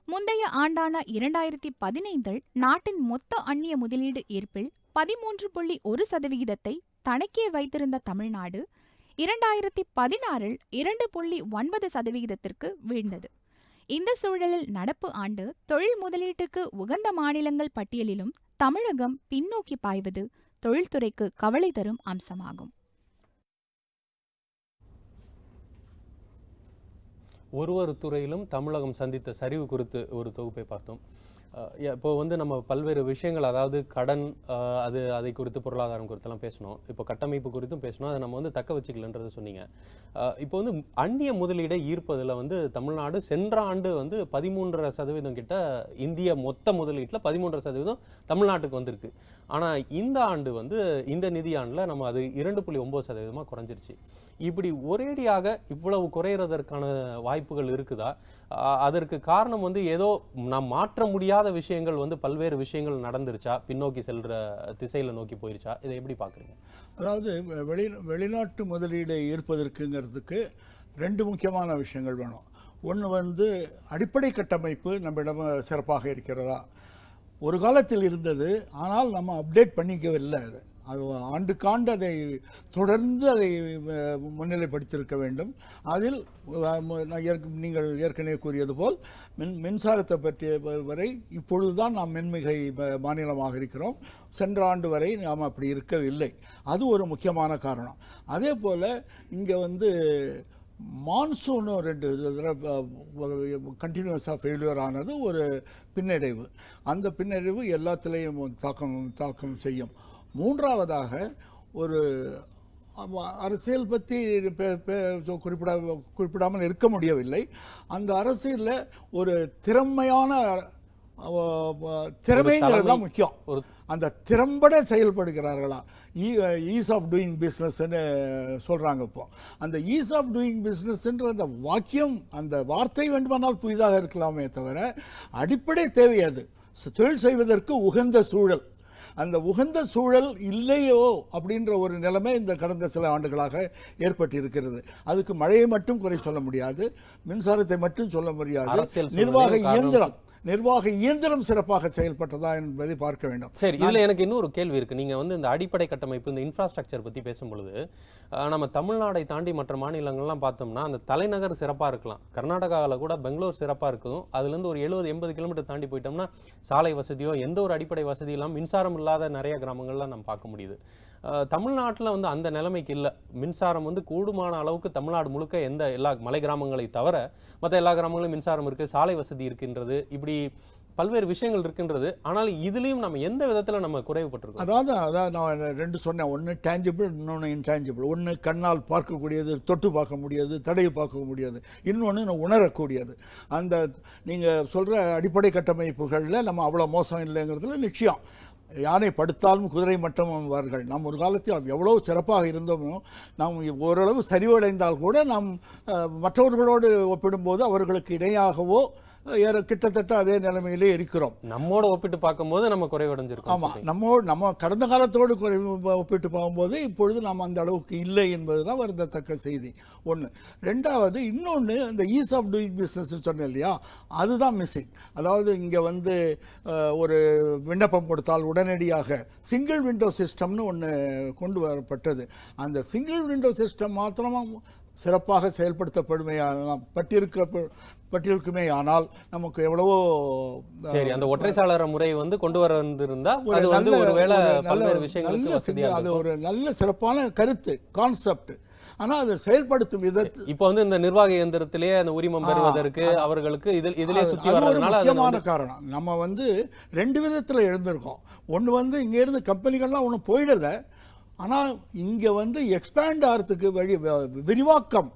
முந்தைய ஆண்டான 2015 நாட்டின் மொத்த அந்நிய முதலீடு ஈர்ப்பில் 13.1% தனக்கே வைத்திருந்த தமிழ்நாடு 2016 2.9% வீழ்ந்தது. இந்த சூழலில் நடப்பு ஆண்டு தொழில் முதலீட்டுக்கு உகந்த மாநிலங்கள் பட்டியலிலும் தமிழகம் பின்னோக்கி பாய்வது தொழில்துறைக்கு கவலை தரும் அம்சமாகும். ஒரு துறையிலும் தமிழகம் சந்தித்த சரிவு குறித்து ஒரு தொகுப்பை பார்த்தோம். இப்போ வந்து நம்ம பல்வேறு விஷயங்கள், அதாவது கடன், அதை குறித்து பொருளாதாரம் குறித்தெல்லாம் பேசணும். இப்போ கட்டமைப்பு குறித்தும் பேசணும். அதை நம்ம வந்து தக்க வச்சுக்கலன்றது சொன்னீங்க. இப்போ வந்து அந்நிய முதலீடை ஈர்ப்பதில் வந்து தமிழ்நாடு சென்ற ஆண்டு வந்து 13.5% கிட்ட இந்திய மொத்த முதலீட்டில் 13% தமிழ்நாட்டுக்கு வந்திருக்கு. ஆனால் இந்த ஆண்டு வந்து இந்த நிதியாண்டில் நம்ம அது 2.9% குறைஞ்சிருச்சு. இப்படி ஒரேடியாக இவ்வளவு குறையிறதற்கான வாய்ப்புகள் இருக்குதா? அதற்கு காரணம் வந்து ஏதோ நாம் மாற்ற முடியாத விஷயங்கள் வந்து பல்வேறு விஷயங்கள் நடந்துருச்சா, பின்னோக்கி செல்ற திசையில நோக்கி போயிருச்சா? இதை எப்படி பார்க்குறீங்க? அதாவது வெளிநாட்டு முதலீடை ஈர்ப்பதற்குங்கிறதுக்கு 2 முக்கியமான விஷயங்கள் வேணும். ஒன்று வந்து அடிப்படை கட்டமைப்பு நம்மிடம் சிறப்பாக இருக்கிறதா. ஒரு காலத்தில் இருந்தது, ஆனால் நம்ம அப்டேட் பண்ணிக்கவில்லை. அது ஆண்டுக்காண்டு அதை தொடர்ந்து அதை முன்னிலைப்படுத்தியிருக்க வேண்டும். அதில் நீங்கள் ஏற்கனவே கூறியது போல் மின்சாரத்தை பற்றிய வரை இப்பொழுதுதான் நாம் மின்மிகை மாநிலமாக இருக்கிறோம். சென்ற ஆண்டு வரை நாம் அப்படி இருக்கவில்லை. அது ஒரு முக்கியமான காரணம். அதே போல் இங்கே வந்து மான்சூனும் 2 கண்டினியூஸாக ஃபெயிலியர் ஆனது ஒரு பின்னடைவு. அந்த பின்னடைவு எல்லாத்திலையும் தாக்கம் செய்யும். மூன்றாவதாக, ஒரு அரசியல் பற்றி குறிப்பிடாமல் இருக்க முடியவில்லை. அந்த அரசியலில் ஒரு திறமைங்கிறது தான் முக்கியம். அந்த திறம்பட செயல்படுகிறார்களா? ஈஸ் ஆஃப் டூயிங் பிஸ்னஸ்ன்னு சொல்கிறாங்க. இப்போ அந்த ஈஸ் ஆஃப் டூயிங் பிஸ்னஸ்ன்ற அந்த வாக்கியம், அந்த வார்த்தை வேண்டுமானால் புதிதாக இருக்கலாமே தவிர அடிப்படை தேவை அது தொழில் செய்வதற்கு உகந்த சூழல். அந்த உகந்த சூழல் இல்லையோ அப்படின்ற ஒரு நிலைமை இந்த கடந்த சில ஆண்டுகளாக ஏற்பட்டிருக்கிறது. அதுக்கு மழையை மட்டும் குறை சொல்ல முடியாது, மின்சாரத்தை மட்டும் சொல்ல முடியாது. நிர்வாக இயந்திரம் சிறப்பாக செயல்பட்டதா என்பதை பார்க்க வேண்டும். சரி, இதுல எனக்கு இன்னொரு கேள்வி இருக்கு. நீங்க வந்து இந்த அடிப்படை கட்டமைப்பு, இந்த இன்ஃப்ராஸ்ட்ரக்சர் பத்தி பேசும்பொழுது, நம்ம தமிழ்நாடை தாண்டி மற்ற மாநிலங்கள்லாம் பார்த்தோம்னா அந்த தலைநகர் சிறப்பா இருக்கலாம். கர்நாடகாவில் கூட பெங்களூர் சிறப்பா இருக்கும். அதுல இருந்து ஒரு 70-80 கிலோமீட்டர் தாண்டி போயிட்டோம்னா சாலை வசதியோ எந்த ஒரு அடிப்படை வசதி இல்லாமல் மின்சாரம் இல்லாத நிறைய கிராமங்கள்லாம் நம்ம பார்க்க முடியுது. தமிழ்நாட்டில் வந்து அந்த நிலைமைக்கு இல்லை. மின்சாரம் வந்து கூடுமான அளவுக்கு தமிழ்நாடு முழுக்க எல்லா மலை கிராமங்களை தவிர மற்ற எல்லா கிராமங்களும் மின்சாரம் இருக்குது, சாலை வசதி இருக்கின்றது, இப்படி பல்வேறு விஷயங்கள் இருக்கின்றது. ஆனால் இதுலேயும் நம்ம எந்த விதத்தில் நம்ம குறைவுபட்டிருக்கோம்? அதாவது நான் 2 சொன்னேன். ஒன்று டேஞ்சிபிள், இன்னொன்று இன்டேஞ்சிபிள். ஒன்று கண்ணால் பார்க்கக்கூடியது, தொட்டு பார்க்க முடியாது, தடையை பார்க்க முடியாது. இன்னொன்று உணரக்கூடியது. அந்த நீங்கள் சொல்கிற அடிப்படை கட்டமைப்புகளில் நம்ம அவ்வளோ மோசம் இல்லைங்கிறதுல நிச்சயம். யானை படுத்தாலும் குதிரை மட்டும் வார்கள். நாம் ஒரு காலத்தில் எவ்வளோ சிறப்பாக இருந்தோமோ, நாம் ஓரளவு சரிவடைந்தால் கூட நாம் மற்றவர்களோடு ஒப்பிடும்போது அவர்களுக்கு இணையாகவோ கிட்டத்தட்ட அதே நிலைமையிலே இருக்கிறோம். நம்மோட ஒப்பிட்டு பார்க்கும்போது நம்ம குறைவடைஞ்சிருக்கோம். ஆமாம், நம்ம கடந்த காலத்தோடு ஒப்பிட்டு பார்க்கும்போது இப்பொழுது நாம் அந்த அளவுக்கு இல்லை என்பது தான் வருந்தத்தக்க செய்தி. ஒன்று. ரெண்டாவது, இன்னொன்று, இந்த ஈஸ் ஆஃப் டூயிங் பிஸ்னஸ் சொன்னேன் இல்லையா, அதுதான் மிஸ்ஸிங். அதாவது இங்கே வந்து ஒரு விண்ணப்பம் கொடுத்தால் உடனடியாக சிங்கிள் விண்டோ சிஸ்டம்னு ஒன்று கொண்டு வரப்பட்டது. அந்த சிங்கிள் விண்டோ சிஸ்டம் மாத்திரமாக சிறப்பாக செயல்படுத்தப்படுமையான பட்டிருக்குமே ஆனால் நமக்கு எவ்வளவோ. சரி, அந்த ஒற்றைச்சாளர முறை வந்து கொண்டு வர வந்திருந்தா அது வந்து ஒருவேளை பல்வேறு விஷயங்களுக்கு வசதியாக, அது ஒரு நல்ல சிறப்பான கருத்து, கான்செப்ட். ஆனால் அதை செயல்படுத்தும் விதத்தில் இப்போ வந்து இந்த நிர்வாக இயந்திரத்திலேயே அந்த உரிமம் பெறுவதற்கு அவர்களுக்கு இதிலே சுற்றி வரதுனால முக்கியமான காரணம். நம்ம வந்து 2 விதத்தில் எழுந்திருக்கோம். ஒன்று வந்து இங்கேருந்து கம்பெனிகள்லாம் ஒன்றும் போயிடலை, ஆனால் இங்கே வந்து எக்ஸ்பேண்ட் ஆகிறதுக்கு விரிவாக்கம்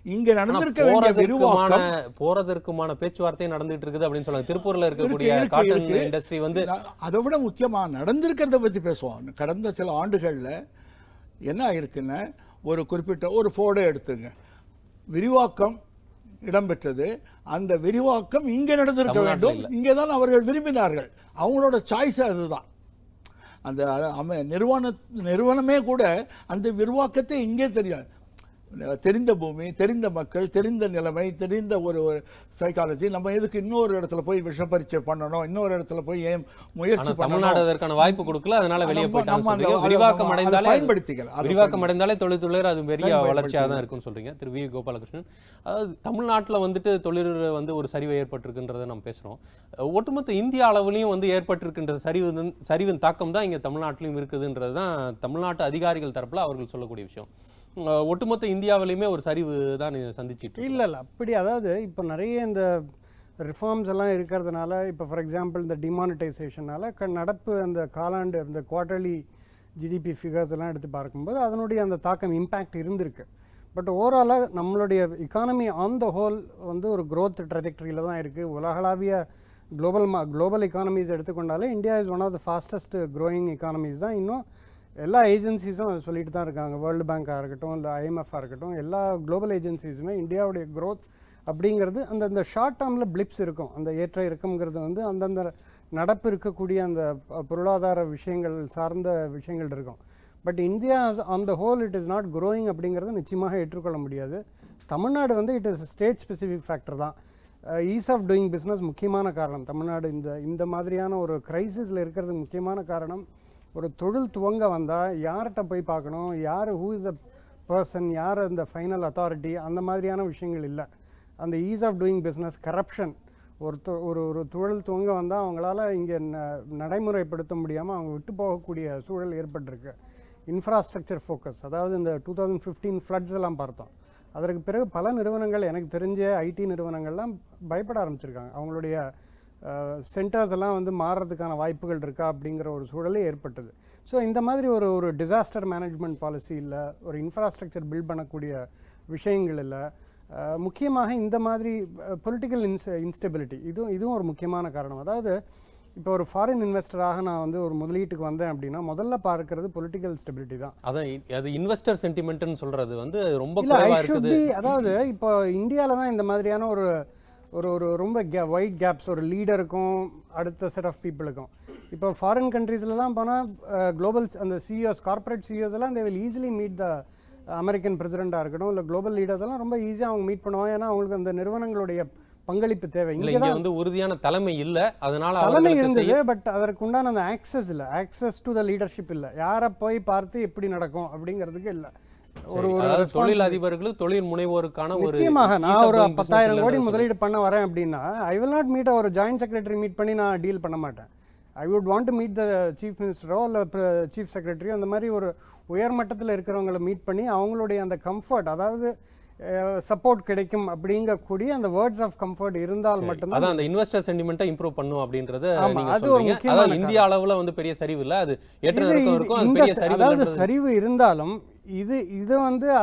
இங்க நடந்திருக்க வேண்டிய விரிவாக்கம் போறதற்குமான பேச்சுவார்த்தை நடந்துட்டு இருக்குது அப்படின்னு சொல்றாங்க. திருப்பூர்ல இருக்கக்கூடிய காட்டன் இண்டஸ்ட்ரி வந்து அதை விட முக்கியமா நடந்திருக்கிறத பத்தி பேசுவோம். கடந்த சில ஆண்டுகள்ல என்ன ஆயிருக்குன்னா ஒரு குறிப்பிட்ட ஒரு ஃபோர்டை எடுத்துங்க, விரிவாக்கம் இடம்பெற்றது. அந்த விரிவாக்கம் இங்கே நடந்திருக்க வேண்டும், இங்கே தான் அவர்கள் விரும்பினார்கள், அவங்களோட சாய்ஸ் அதுதான். அந்த நிறுவனமே கூட அந்த விரிவாக்கத்தை இங்கே தெரியாது. தெரிந்த பூமி, தெரிந்த மக்கள், தெரிந்த நிலைமை, தெரிந்த ஒரு சைக்காலஜி. நம்ம எதுக்கு இன்னொரு இடத்துல போய் விஷ பரீட்சை பண்ணணும், இன்னொரு இடத்துல போய் ஏன் முயற்சி தமிழ்நாடு அதற்கான வாய்ப்பு கொடுக்கல, அதனால வெளியே போயிட்டாங்க. விரிவாக்கம் அடைந்தாலே தொழில்துறையினர் அது பெரிய வளர்ச்சியாக தான் இருக்குன்னு சொல்றீங்க திரு வி கோபாலகிருஷ்ணன். அதாவது தமிழ்நாட்டில் வந்துட்டு தொழில் ஒரு சரிவு ஏற்பட்டிருக்குன்றதை நம்ம பேசுறோம். ஒட்டுமொத்த இந்திய அளவுலையும் ஏற்பட்டிருக்கின்ற சரிவின் தாக்கம் தான் இங்க தமிழ்நாட்டிலும் இருக்குதுன்றது தான் தமிழ்நாட்டு அதிகாரிகள் தரப்புல அவர்கள் சொல்லக்கூடிய விஷயம். ஒட்டுமொத்த இந்தியாவிலையுமே ஒரு சரிவு தான் சந்திச்சிட்டு இல்லை அப்படி. அதாவது இப்போ நிறைய இந்த ரிஃபார்ம்ஸ் எல்லாம் இருக்கிறதுனால, இப்போ ஃபார் எக்ஸாம்பிள் இந்த டிமானிட்டைசேஷனால் நடப்பு அந்த காலாண்டு இந்த குவார்டர்லி ஜிடிபி ஃபிகர்ஸ் எல்லாம் எடுத்து பார்க்கும்போது அதனுடைய அந்த தாக்கம் இம்பேக்ட் இருந்திருக்கு. பட் ஓவராலாக நம்மளுடைய எக்கானமி ஆன் த ஹோல் ஒரு க்ரோத் ட்ரெஜெக்டரியில் தான் இருக்குது. உலகளாவிய குளோபல் எக்கானமிஸ் எடுத்துக்கொண்டாலே India is one of the fastest growing economies தான். இன்னும் எல்லா ஏஜென்சிஸும் அதை சொல்லிட்டு தான் இருக்காங்க. வேர்ல்டு பேங்காக இருக்கட்டும், இல்லை IMF-ஆக இருக்கட்டும், எல்லா குளோபல் ஏஜென்சிஸுமே இந்தியாவுடைய க்ரோத் அப்படிங்கிறது அந்த ஷார்ட் டேர்மில் பிளிப்ஸ் இருக்கும். அந்த ஏற்ற இறக்கம்ங்கிறது அந்தந்த நடப்பு இருக்கக்கூடிய அந்த பொருளாதார விஷயங்கள் சார்ந்த விஷயங்கள் இருக்கும். But India on the whole it is not growing அப்படிங்கிறது நிச்சயமாக ஏற்றுக்கொள்ள முடியாது. Tamil Nadu it is state specific factor தான். ஈஸ் ஆஃப் டூயிங் பிஸ்னஸ் முக்கியமான காரணம். தமிழ்நாடு இந்த மாதிரியான ஒரு கிரைசிஸில் இருக்கிறதுக்கு முக்கியமான காரணம், ஒரு தொழில் துவங்க வந்தால் யார்கிட்ட போய் பார்க்கணும், யார் ஹூ இஸ் அ பர்சன், யார் அந்த ஃபைனல் அத்தாரிட்டி, அந்த மாதிரியான விஷயங்கள் இல்லை. அந்த ease of doing business, corruption, ஒரு தொழில் துவங்க வந்தால் அவங்களால இங்கே நடைமுறைப்படுத்த முடியாமல் அவங்க விட்டு போகக்கூடிய சூழல் ஏற்பட்டிருக்கு. இன்ஃப்ராஸ்ட்ரக்சர் ஃபோக்கஸ், அதாவது இந்த 2015 ஃப்ளட்ஸ் எல்லாம் பார்த்தோம். அதற்கு பிறகு பல நிறுவனங்கள், எனக்கு தெரிஞ்ச IT நிறுவனங்கள்லாம் பயப்பட ஆரம்பிச்சிருக்காங்க. அவங்களுடைய சென்டர்ஸ் எல்லாம் மாறுறதுக்கான வாய்ப்புகள் இருக்கா அப்படிங்கிற ஒரு சூழலே ஏற்பட்டது. ஸோ இந்த மாதிரி ஒரு டிசாஸ்டர் மேனேஜ்மெண்ட் பாலிசி இல்லை, ஒரு இன்ஃப்ராஸ்ட்ரக்சர் பில்ட் பண்ணக்கூடிய விஷயங்கள் இல்லை. முக்கியமாக இந்த மாதிரி பொலிட்டிக்கல் இன்ஸ்டெபிலிட்டி, இதுவும் ஒரு முக்கியமான காரணம். அதாவது இப்போ ஒரு ஃபாரின் இன்வெஸ்டராக நான் ஒரு முதலீட்டுக்கு வந்தேன் அப்படின்னா முதல்ல பார்க்கறது பொலிட்டிக்கல் ஸ்டெபிலிட்டி தான். அதான் அது இன்வெஸ்டர் சென்டிமெண்ட்னு சொல்றது ரொம்ப குறைவா இருக்குது. அதாவது இப்போ இந்தியாவில் தான் இந்த மாதிரியான ஒரு ரொம்ப வைட் கேப்ஸ், ஒரு லீடருக்கும் அடுத்த செட் ஆஃப் பீப்புளுக்கும். இப்போ ஃபாரின் கண்ட்ரீஸ்லாம் போனால் குளோபல் அந்த CEOs, கார்பரேட் CEOs எல்லாம் they will easily meet the American பிரசிடெண்ட்டாக இருக்கட்டும், இல்லை குளோபல் லீடர்ஸ் எல்லாம் ரொம்ப ஈஸியாக அவங்க மீட் பண்ணுவாங்க. ஏன்னா அவங்களுக்கு அந்த நிறுவனங்களுடைய பங்களிப்பு தேவை. இங்கே உறுதியான தலைமை இல்லை, அதனால தலைமை இருந்தது, பட் அதற்கு உண்டான அந்த ஆக்சஸ் இல்லை, ஆக்சஸ் டு த லீடர்ஷிப் இல்லை. யாரை போய் பார்த்து எப்படி நடக்கும் அப்படிங்கிறதுக்கு இல்லை. தொழில் அதிபர்களுக்கு, தொழில் முனைவோருக்கான ஒரு நிச்சயமாக நான் ஒரு 10,000 கோடி முதலீடு பண்ண வரேன் அப்படின்னா ஐ வில் நாட் மீட் ஒரு ஜாயிண்ட் செக்ரட்டரி மீட் பண்ணி நான் டீல் பண்ண மாட்டேன். I would want to meet the chief மினிஸ்டரோ இல்லை சீஃப் செக்ரட்டரியோ, அந்த மாதிரி ஒரு உயர் மட்டத்தில் இருக்கிறவங்களை மீட் பண்ணி அவங்களுடைய அந்த கம்ஃபர்ட், அதாவது சப்போர்ட் கிடைக்கும் அப்படிங்கக்கூடிய அந்த வேர்ட்ஸ் ஆஃப் கம்ஃபர்ட் இருந்தால் மட்டும்தான் அதான் அந்த இன்வெஸ்டர் சென்டிமெண்ட்டை இம்ப்ரூவ் பண்ணும் அப்படின்றத நீங்க சொல்றீங்க. அதாவது இந்திய அளவுல பெரிய சரிவு இல்ல, அது ஏற்ற இறக்கம் இருக்கும், அது பெரிய சரிவு இல்ல. அதாவது சரிவு இருந்தாலும் இது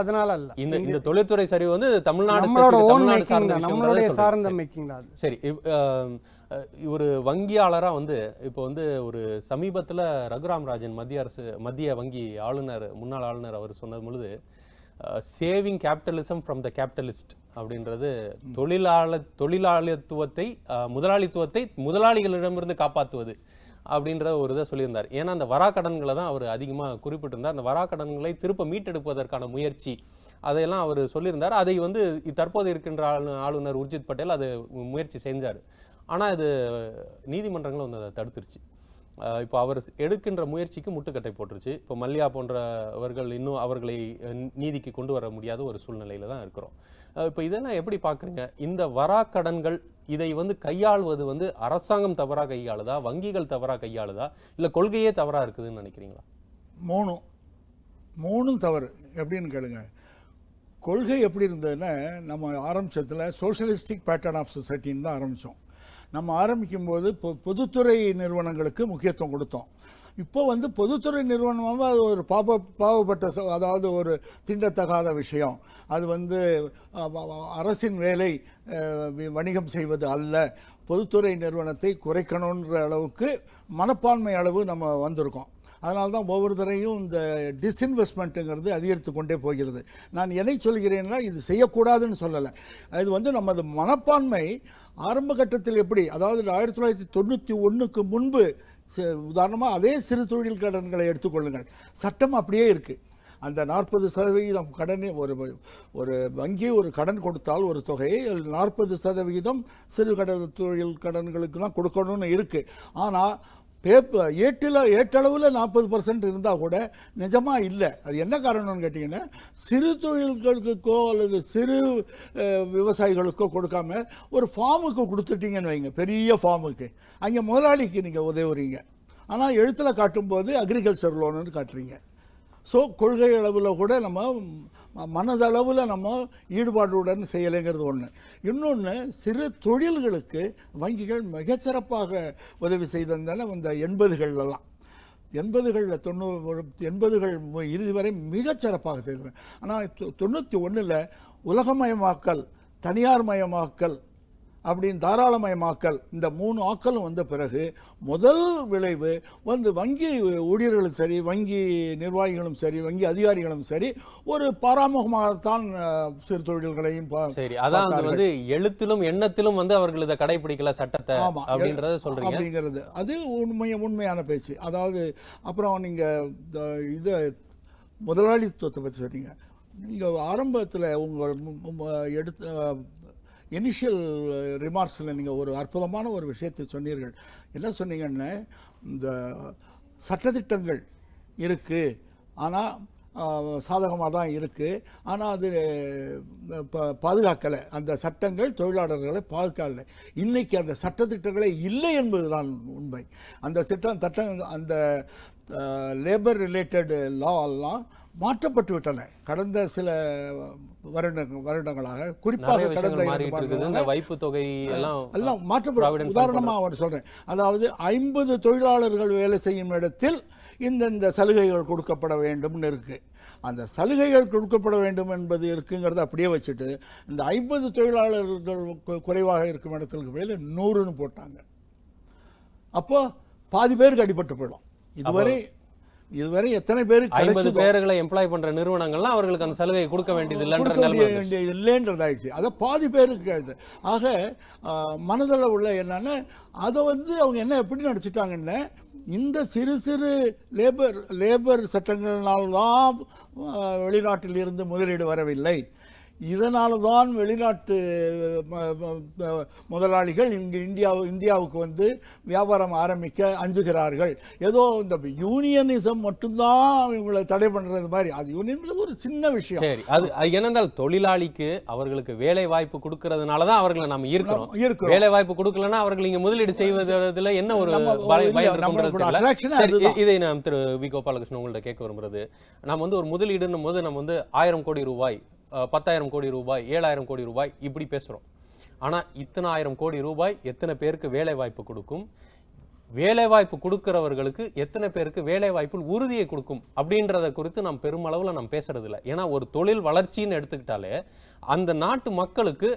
அதனால அல்ல. இந்த தொழில்துறை சரிவு தமிழ்நாடு நம்மளுடைய சார்ந்த மேக்கிங் தான். சரி, ஒரு வங்கியாளரா இப்போ ஒரு சமீபத்துல ரகுராம் ராஜன் மத்திய வங்கி ஆளுநர், முன்னாள் ஆளுநர், அவர் சொன்னது பொழுது saving capitalism from the capitalist அப்படின்றது தொழிலாளித்துவத்தை முதலாளிகளிடமிருந்து காப்பாற்றுவது அப்படின்ற ஒரு இதை சொல்லியிருந்தார். ஏன்னா அந்த வராக்கடன்களை தான் அவர் அதிகமாக குறிப்பிட்டிருந்தார். அந்த வராக்கடன்களை திருப்ப மீட்டெடுப்பதற்கான முயற்சி அதையெல்லாம் அவர் சொல்லியிருந்தார். அதை தற்போது இருக்கின்ற ஆளுநர் உர்ஜித் பட்டேல் அது முயற்சி செஞ்சார். ஆனால் இது நீதிமன்றங்களும் அதை தடுத்துருச்சு. இப்போ அவர் எடுக்கின்ற முயற்சிக்கு முட்டுக்கட்டை போட்டுருச்சு. இப்போ மல்யா போன்றவர்கள் இன்னும் அவர்களை நீதிக்கு கொண்டு வர முடியாத ஒரு சூழ்நிலையில தான் இருக்கிறோம். இப்போ இதெல்லாம் எப்படி பார்க்குறீங்க? இந்த வராக்கடன்கள் இதை கையாள்வது அரசாங்கம் தவறாக கையாளுதா, வங்கிகள் தவறாக கையாளுதா, இல்லை கொள்கையே தவறாக இருக்குதுன்னு நினைக்கிறீங்களா? மூணும் தவறு. எப்படின்னு கேளுங்க. கொள்கை எப்படி இருந்ததுன்னா, நம்ம ஆரம்பிச்சதுல சோஷியலிஸ்டிக் பேட்டர்ன் ஆஃப் சொசைட்டின்னு தான் ஆரம்பித்தோம். நம்ம ஆரம்பிக்கும் போது பொதுத்துறை நிறுவனங்களுக்கு முக்கியத்துவம் கொடுத்தோம். இப்போ பொதுத்துறை நிறுவனமாக அது ஒரு பாவப்பட்ட, அதாவது ஒரு திண்டத்தகாத விஷயம். அது அரசின் வேலை வணிகம் செய்வது அல்ல. பொதுத்துறை நிறுவனத்தை குறைக்கணுன்ற அளவுக்கு மனப்பான்மை அளவு நம்ம வந்திருக்கோம். அதனால தான் ஒவ்வொரு தரையும் இந்த டிஸ்இன்வெஸ்ட்மெண்ட்டுங்கிறது அதிகரித்து கொண்டே போகிறது. நான் எதை சொல்கிறேன்னா இது செய்யக்கூடாதுன்னு சொல்லலை. இது வந்து நமது மனப்பான்மை ஆரம்ப கட்டத்தில் எப்படி, அதாவது 1991க்கு முன்பு உதாரணமாக அதே சிறு தொழில் கடன்களை எடுத்துக்கொள்ளுங்கள், சட்டம் அப்படியே இருக்குது. அந்த 40% கடனை ஒரு வங்கி ஒரு கடன் கொடுத்தால் ஒரு தொகையை 40% சிறு தொழில் கடன்களுக்கு தான் கொடுக்கணும்னு இருக்குது. ஆனால் ஏட்டளவில் 40% இருந்தால் கூட நிஜமாக இல்லை. அது என்ன காரணம்னு கேட்டிங்கன்னா, சிறு தொழில்களுக்கோ அல்லது சிறு விவசாயிகளுக்கோ கொடுக்காம ஒரு ஃபார்முக்கு கொடுத்துட்டீங்கன்னு வைங்க, பெரிய ஃபார்முக்கு, அங்கே முதலாளிக்கு நீங்கள் உதவுறீங்க. ஆனால் எழுத்தில் காட்டும்போது அக்ரிகல்ச்சர் லோனுன்னு காட்டுறீங்க. ஸோ கொள்கை அளவில் கூட நம்ம மனதளவில் நம்ம ஈடுபாடுடன் செய்யலைங்கிறது ஒன்று. இன்னொன்று, சிறு தொழில்களுக்கு வங்கிகள் மிகச்சிறப்பாக உதவி செய்திருந்தாலும் இந்த 80களெல்லாம் 80கள் இறுதி வரை மிகச்சிறப்பாக செய்திருந்தேன். ஆனால் 91ல் உலகமயமாக்கல், தனியார் மயமாக்கல் அப்படின்னு தாராளமயமாக்கல், இந்த 3 ஆக்கலும் வந்த பிறகு முதல் விளைவு வந்து வங்கி ஊழியர்களும் சரி, வங்கி நிர்வாகிகளும் சரி, வங்கி அதிகாரிகளும் சரி ஒரு பாராமுகமாகத்தான் சிறு தொழில்களையும் சரி. அதான் வந்து எழுத்திலும் எண்ணத்திலும் வந்து அவர்கள் இதை கடைபிடிக்கல சட்டத்தை அப்படின்றத சொல்றீங்க. அப்படிங்கிறது அது உண்மையான பேச்சு. அதாவது அப்புறம் நீங்கள் இதை முதலாளித்துவத்தை பற்றி சொன்னீங்க. நீங்கள் ஆரம்பத்தில் உங்கள் இனிஷியல் ரிமார்க்ஸில் நீங்கள் ஒரு அற்புதமான ஒரு விஷயத்தை சொன்னீர்கள். என்ன சொன்னீங்கன்னா, இந்த சட்டத்திட்டங்கள் இருக்குது, ஆனால் சாதகமாக தான் இருக்குது, ஆனால் அது பாதுகாக்கலை, அந்த சட்டங்கள் தொழிலாளர்களை பாதுகாக்கலை. இன்றைக்கி அந்த சட்டத்திட்டங்களே இல்லை என்பது தான் உண்மை. அந்த லேபர் ரிலேட்டட் லா எல்லாம் மாற்றப்பட்டு விட்டன கடந்த சில வருடங்களாக. குறிப்பாக கடந்த வைப்பு தொகை எல்லாம் மாற்றப்பட்டு, உதாரணமாக அவர் சொல்கிறேன், அதாவது 50 தொழிலாளர்கள் வேலை செய்யும் இடத்தில் இந்த சலுகைகள் கொடுக்கப்பட வேண்டும்னு இருக்குது. அந்த சலுகைகள் கொடுக்கப்பட வேண்டும் என்பது இருக்குங்கிறத அப்படியே வச்சுட்டு இந்த 50 தொழிலாளர்கள் குறைவாக இருக்கும் இடத்துக்கு மேலே 100ன்னு போட்டாங்க. அப்போ பாதி பேருக்கு அடிபட்டு போயிடும். இதுவரை எத்தனை பேருக்கு 50 பேர்களை எம்ப்ளாய் பண்ற நிறுவனங்கள்லாம் அவர்களுக்கு அந்த சலுகை கொடுக்க வேண்டியது இல்லைன்றதாயிடுச்சு. அதை பாதி பேருக்கு. ஆக மனதளவுல என்னன்னா, அதை வந்து அவங்க என்ன எப்படி நடிச்சிட்டாங்கன்னா, இந்த சிறு சிறு லேபர் சட்டங்கள்னால்தான் வெளிநாட்டில் இருந்து முதலீடு வரவில்லை, இதனால தான் வெளிநாட்டு முதலாளிகள் இங்கு இந்தியாவுக்கு வந்து வியாபாரம் ஆரம்பிக்க அஞ்சுகிறார்கள். ஏதோ இந்த யூனியனிசம் மட்டும்தான் இவங்களை தடை பண்ணுறது மாதிரி. அது யூனியன் ஒரு சின்ன விஷயம். சரி, அது என்னென்றால் தொழிலாளிக்கு அவர்களுக்கு வேலை வாய்ப்பு கொடுக்கறதுனால தான் அவர்களை நம்ம இருக்கிறோம். வேலை வாய்ப்பு கொடுக்கலன்னா அவர்கள் இங்கே முதலீடு செய்வதில் என்ன ஒரு இதை நாம் திரு வி. கோபாலகிருஷ்ணன் உங்கள்கிட்ட கேட்க விரும்புறது, நம்ம வந்து ஒரு முதலீடுன்னும் போது நம்ம வந்து 1000 கோடி ரூபாய், 10,000 கோடி ரூபாய், 7,000 கோடி ரூபாய் இப்படி பேசுகிறோம். ஆனால் இத்தனை 1000 கோடி ரூபாய் எத்தனை பேருக்கு வேலை வாய்ப்பு கொடுக்கும், வேலை வாய்ப்பு கொடுக்கிறவர்களுக்கு எத்தனை பேருக்கு வேலை வாய்ப்பில் உறுதியை கொடுக்கும் அப்படின்றத குறித்து நாம் பெருமளவில் நாம் பேசுறது இல்லை. ஏன்னா ஒரு தொழில் வளர்ச்சின்னு எடுத்துக்கிட்டாலே அந்த நாட்டு மக்களுக்கு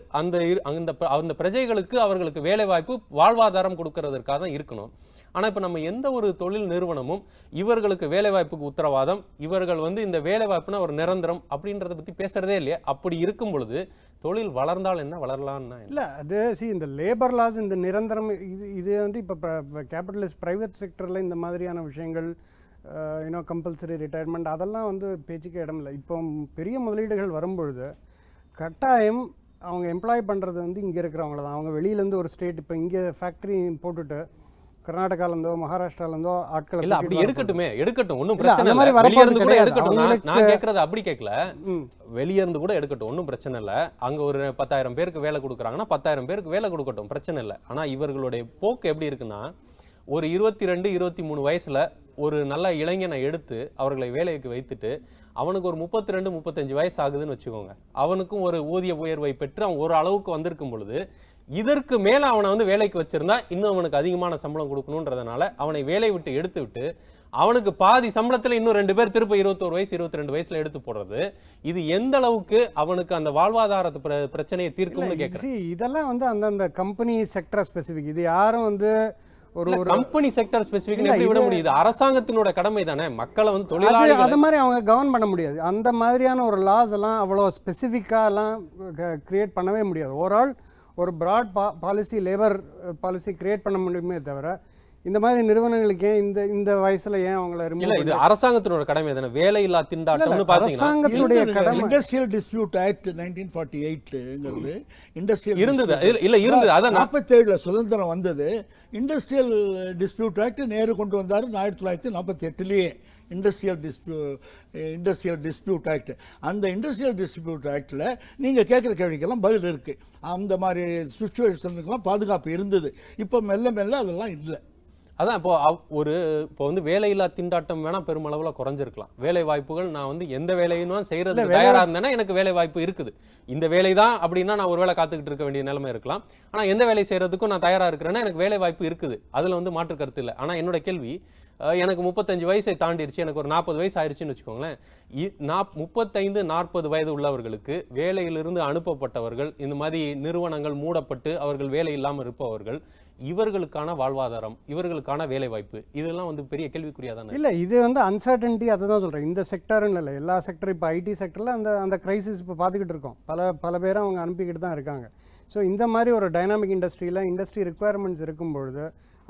அந்த பிரஜைகளுக்கு அவர்களுக்கு வேலை வாய்ப்பு வாழ்வாதாரம் கொடுக்கறதற்காக தான் இருக்கணும். ஆனால் இப்போ நம்ம எந்த ஒரு தொழில் நிறுவனமும் இவர்களுக்கு வேலை வாய்ப்புக்கு உத்தரவாதம், இவர்கள் வந்து இந்த வேலை வாய்ப்புனா ஒரு நிரந்தரம் அப்படின்றத பற்றி பேசுறதே இல்லையா? அப்படி இருக்கும் பொழுது தொழில் வளர்ந்தால் என்ன, வளரலான்னா இல்லை, அது இந்த லேபர் லாஸ், இந்த நிரந்தரம், இது வந்து இப்போ கேபிட்டலிஸ்ட் ப்ரைவேட் செக்டரில் இந்த மாதிரியான விஷயங்கள், கம்பல்சரி ரிட்டையர்மெண்ட், அதெல்லாம் வந்து பேச்சுக்கே இடம் இல்லை. இப்போ பெரிய முதலீடுகள் வரும்பொழுது கட்டாயம் அவங்க எம்ப்ளாய் பண்ணுறது வந்து இங்கே இருக்கிறவங்கள தான். அவங்க வெளியிலேருந்து ஒரு ஸ்டேட், இப்போ இங்கே ஃபேக்ட்ரி போட்டுட்டு கர்நாடகாலேருந்தோ மகாராஷ்டிராலேருந்தோ ஆட்கள் இல்லை, அப்படி எடுக்கட்டும், ஒன்றும் பிரச்சனை இல்லை. வெளியிருந்து கூட எடுக்கட்டும், நான் கேட்கறது அப்படி கேட்கல. வெளியிருந்து கூட எடுக்கட்டும், ஒன்றும் பிரச்சனை இல்லை. அங்கே ஒரு 10,000 பேருக்கு வேலை கொடுக்குறாங்கன்னா 10,000 பேருக்கு வேலை கொடுக்கட்டும், பிரச்சனை இல்லை. ஆனால் இவர்களுடைய போக்கு எப்படி இருக்குன்னா, ஒரு 22, 23 வயசுல ஒரு நல்ல இளைஞனை எடுத்து அவர்களை வேலைக்கு வைத்துட்டு அவனுக்கு ஒரு 32, 35 வயசு ஆகுதுன்னு வச்சுக்கோங்க, அவனுக்கும் ஒரு ஊதிய உயர்வை பெற்று அவன் ஒரு அளவுக்கு வந்திருக்கும் பொழுது இதற்கு மேல அவனை வந்து வேலைக்கு வச்சிருந்தா இன்னும் அவனுக்கு அதிகமான சம்பளம் கொடுக்கணுன்றதுனால அவனை வேலை விட்டு எடுத்து விட்டு அவனுக்கு பாதி சம்பளத்துல இன்னும் 2 பேர் திருப்ப 21 வயசு 22 வயசுல எடுத்து போடுறது, இது எந்த அளவுக்கு அவனுக்கு அந்த வாழ்வாதாரத்து பிரச்சனையை தீர்க்கும்னு கேட்குறேன். இதெல்லாம் வந்து அந்தந்த கம்பெனி செக்டர் ஸ்பெசிஃபிக். இது யாரும் வந்து கம்பெனி செக்டர் ஸ்பெசிபிக் எப்படி விட முடியுது? அரசாங்கத்தினோட கடமை தானே மக்களை வந்து அது தொழிலாளிகள் மாதிரி அவங்க கவர்ன் பண்ண முடியாது. அந்த மாதிரியான ஒரு லாஸ் எல்லாம் அவ்வளோ ஸ்பெசிஃபிக்காலாம் கிரியேட் பண்ணவே முடியாது. ஓவரால் ஒரு broad policy, labour policy create பண்ண முடியுமே தவிர இந்த மாதிரி நிறுவனங்களுக்கு இந்த இந்த வயசுல ஏன் அவங்கள இல்ல இது அரசாங்கத்தினோட கடமை தானே. வேலையில்லா திண்டாட்டம்னு பாத்தீங்கன்னா அரசாங்கத்துடைய கடமை. இண்டஸ்ட்ரியல் டிஸ்பியூட் ஆக்ட் 1948ங்கிறது இண்டஸ்ட்ரியல் இருந்தது. இல்ல இருந்தது. அதான் 47ல சுதந்திரம் வந்தது. இண்டஸ்ட்ரியல் டிஸ்பியூட் ஆக்ட் நேரு கொண்டு வந்தார் 1948லேயே. Industrial dispute act. அந்த இண்டஸ்ட்ரியல் டிஸ்பியூட் ஆக்டில் நீங்கள் கேட்குற கேள்விக்கெல்லாம் பதில் இருக்குது. அந்த மாதிரி சுச்சுவேஷனுக்கெல்லாம் பாதுகாப்பு இருந்தது. இப்போ மெல்ல மெல்ல அதெல்லாம் இல்லை. அதான் இப்போ வந்து வேலையில்லா திண்டாட்டம் வேணா பெருமளவுல குறைஞ்சிருக்கலாம். வேலை வாய்ப்புகள் நான் வந்து எந்த வேலையும் செய்யறதுக்கு தயாரா இருந்தேன்னா எனக்கு வேலை வாய்ப்பு இருக்குது. இந்த வேலை தான் அப்படின்னா நான் ஒரு வேலை காத்துக்கிட்டு இருக்க வேண்டிய நிலைமை இருக்கலாம். ஆனா எந்த வேலை செய்யறதுக்கும் நான் தயாரா இருக்கிறேன்னா எனக்கு வேலை வாய்ப்பு இருக்குது. அதுல வந்து மாற்று கருத்து இல்லை. ஆனா என்னோட கேள்வி, எனக்கு 35 வயசை தாண்டிடுச்சு, எனக்கு ஒரு 40 வயசு ஆயிடுச்சுன்னு வச்சுக்கோங்களேன். 35-40 வயது உள்ளவர்களுக்கு வேலையிலிருந்து அனுப்பப்பட்டவர்கள், இந்த மாதிரி நிறுவனங்கள் மூடப்பட்டு அவர்கள் வேலை இல்லாமல் இருப்பவர்கள், இவர்களுக்கான வாழ்வாதாரம், இவர்களுக்கான வேலை வாய்ப்பு, இதெல்லாம் வந்து பெரிய கேள்விக்குறியா தானே? இல்லை, இது வந்து அன்சர்டன்ட்டி. அதை தான் சொல்கிறேன். இந்த செக்டர்னு இல்லை, எல்லா செக்டர். இப்போ ஐடி செக்டரில் அந்த கிரைசிஸ் இப்போ பார்த்துக்கிட்டு இருக்கோம். பல பேரை அவங்க அனுப்பிக்கிட்டு தான் இருக்காங்க. ஸோ இந்த மாதிரி ஒரு டைனாமிக் இண்டஸ்ட்ரியில் இண்டஸ்ட்ரி ரிக்குவயர்மெண்ட்ஸ் இருக்கும்பொழுது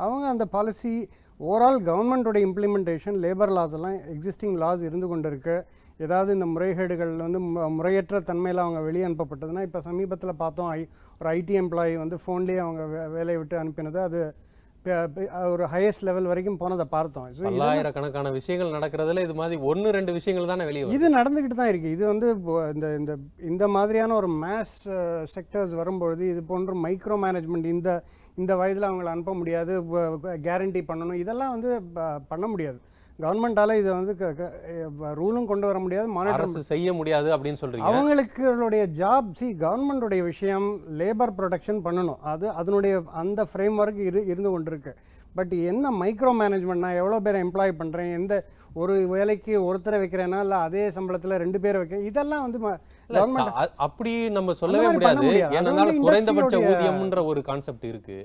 அவங்க அந்த பாலிசி ஓவரால் கவர்மெண்ட்டோட இம்ப்ளிமெண்டேஷன், லேபர் லாஸ் எல்லாம் எக்ஸிஸ்டிங் லாஸ் இருந்து கொண்டு இருக்குது. ஏதாவது இந்த முறைகேடுகள் வந்து முறையற்ற தன்மையில் அவங்க வெளியே அனுப்பப்பட்டதுன்னா, இப்போ சமீபத்தில் பார்த்தோம், ஒரு ஐடி எம்ப்ளாயி வந்து ஃபோன்லேயே அவங்க வேலையை விட்டு அனுப்பினது. அது ஒரு ஹையஸ்ட் லெவல் வரைக்கும் போனதை பார்த்தோம். பல்லாயிரக்கணக்கான விஷயங்கள் நடக்கிறதுல இது மாதிரி 1-2 விஷயங்கள் தானே வெளியே இது நடந்துக்கிட்டு தான் இருக்குது. இது வந்து இந்த மாதிரியான ஒரு மேஸ் செக்டர்ஸ் வரும்பொழுது இது போன்ற மைக்ரோ மேனேஜ்மெண்ட், இந்த வயதில் அவங்களை அனுப்ப முடியாது, கேரண்டி பண்ணணும், இதெல்லாம் வந்து பண்ண முடியாது. கவர்மெண்டால இதை வந்து ரூலும் கொண்டு வர முடியாது, மானிட்டர் செய்ய முடியாது அப்படின்னு சொல்றீங்க. அவங்களுடைய ஜாப், கவர்மெண்டோடைய விஷயம் லேபர் ப்ரொடெக்ஷன் பண்ணணும். அதனுடைய அந்த ஃப்ரேம் ஒர்க் இருந்து கொண்டிருக்கு. பட் என்ன மைக்ரோ மேனேஜ்மெண்ட், நான் எவ்வளோ பேரை எம்ப்ளாய் பண்ணுறேன், எந்த ஒரு வேலைக்கு ஒருத்தரை வைக்கிறேன்னா இல்லை அதே சம்பளத்தில் 2 பேரை வைக்கிறேன், இதெல்லாம் வந்து அப்படி நம்ம சொல்லவே முடியாது. ஏன்னா குறைந்தபட்ச ஊதியம்ன்ற ஒரு கான்செப்ட் இருக்கு.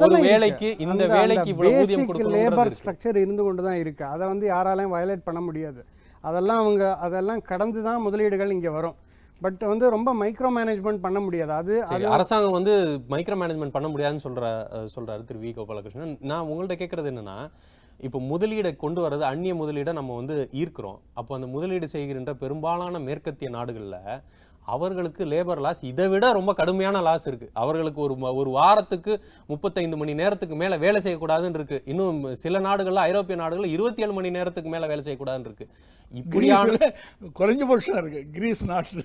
ஒரு வேலைக்கு இந்த வேலைக்கு இவ்வளவு ஊதியம் கொடுக்கணும், லேபர் ஸ்ட்ரக்சர் இருந்து கொண்டு தான் இருக்கு. அதை வந்து யாராலையும் வயலேட் பண்ண முடியாது. அதெல்லாம் கடந்து தான் முதலீடுகள் இங்கே வரும். பட் வந்து ரொம்ப மைக்ரோ மேனேஜ்மெண்ட் பண்ண முடியாது. அது அரசாங்கம் வந்து மைக்ரோ மேனேஜ்மெண்ட் பண்ண முடியாதுன்னு சொல்றாரு திரு வி. கோபாலகிருஷ்ணன். நான் உங்கள்கிட்ட கேட்கறது என்னன்னா, இப்போ முதலீடை கொண்டு வர்றது, அந்நிய முதலீடை நம்ம வந்து ஈர்க்கிறோம். அப்போ அந்த முதலீடு செய்கின்ற பெரும்பாலான மேற்கத்திய நாடுகளில் அவர்களுக்கு லேபர் லாஸ் இதை விட ரொம்ப கடுமையான லாஸ் இருக்கு. அவர்களுக்கு ஒரு வாரத்துக்கு 35 மணி நேரத்துக்கு மேல வேலை செய்யக்கூடாதுன்னு இருக்கு. இன்னும் சில நாடுகள்ல, ஐரோப்பிய நாடுகள்ல 27 மணி நேரத்துக்கு மேல வேலை செய்யக்கூடாதுன்னு இருக்கு. இப்படியான குறைஞ்சபட்சம் இருக்கு கிரீஸ் நாட்டுல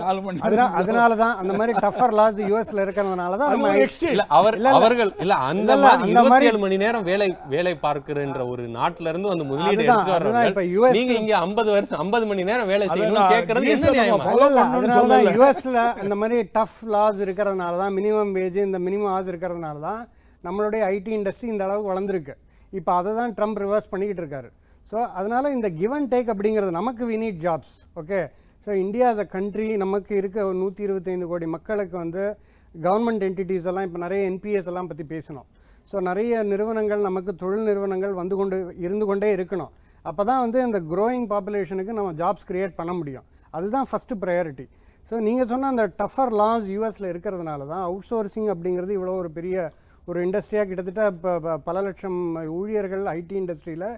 4 மணி. அதனாலதான் அந்த மாதிரி டஃபர் லாஸ் யுஎஸ்ல இருக்கிறதுனாலதான் அவர்கள் இல்ல அந்த மாதிரி 27 மணி நேரம் வேலை பார்க்கிற ஒரு நாட்டுல இருந்து வந்து முதலீடு எடுத்து வர்றாங்க. நீங்க இங்க 50 மணி நேரம் வேலை செய்யணும் கேட்கறது என்ன நியாயம்? யுஎஸ்ல இந்த மாதிரி டஃப் லாஸ் இருக்கிறதுனால தான், மினிமம் வேஜ், இந்த மினிமம் ஆஸ் இருக்கிறதுனால தான் நம்மளுடைய ஐடி இண்டஸ்ட்ரி இந்த அளவுக்கு வளர்ந்துருக்கு. இப்போ அதை தான் ட்ரம்ப் ரிவர்ஸ் பண்ணிக்கிட்டு இருக்காரு. ஸோ அதனால இந்த கிவ் அண்ட் டேக் அப்படிங்கிறது, நமக்கு we need jobs. Okay, so India as a country, நமக்கு இருக்க 125 கோடி மக்களுக்கு வந்து கவர்மெண்ட் என்டிட்டிஸ் எல்லாம் இப்போ நிறைய என்பிஎஸ் எல்லாம் பற்றி பேசணும். ஸோ நிறைய நிறுவனங்கள், நமக்கு தொழில் நிறுவனங்கள் இருந்து கொண்டே இருக்கணும். அப்போ தான் வந்து இந்த க்ரோயிங் பாப்புலேஷனுக்கு நம்ம ஜாப்ஸ் கிரியேட் பண்ண முடியும். அதுதான் ஃபஸ்ட்டு ப்ரையாரிட்டி. ஸோ நீங்கள் சொன்ன அந்த டஃபர் லாஸ் யூஎஸில் இருக்கிறதுனால தான் அவுட் சோர்சிங் அப்படிங்கிறது இவ்வளோ ஒரு பெரிய ஒரு இண்டஸ்ட்ரியாக, கிட்டத்தட்ட இப்போ பல லட்சம் ஊழியர்கள் ஐடி இண்டஸ்ட்ரியில்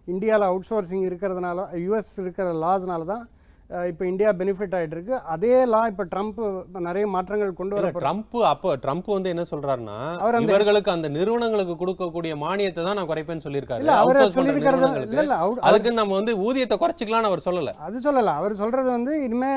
இந்தியாவில் அவுட் சோர்சிங் இருக்கிறதுனால, யூஎஸ் இருக்கிற லாஸ்னால தான் இப்போ இந்தியா பெனிஃபிட் ஆகிட்டு இருக்கு. அதே லா இப்போ ட்ரம்ப் நிறைய மாற்றங்கள் கொண்டு வர. ட்ரம்ப் வந்து என்ன சொல்றாருன்னா, இவர்களுக்கு அந்த நிறுவனங்களுக்கு கொடுக்கக்கூடிய மானியத்தை தான் நான் குறைப்பேன்னு சொல்லியிருக்காரு. அதுக்கு நம்ம வந்து ஊதியத்தை குறைச்சிக்கலாம்னு அவர் சொல்லல. அது சொல்லல. அவர் சொல்றது வந்து இனிமே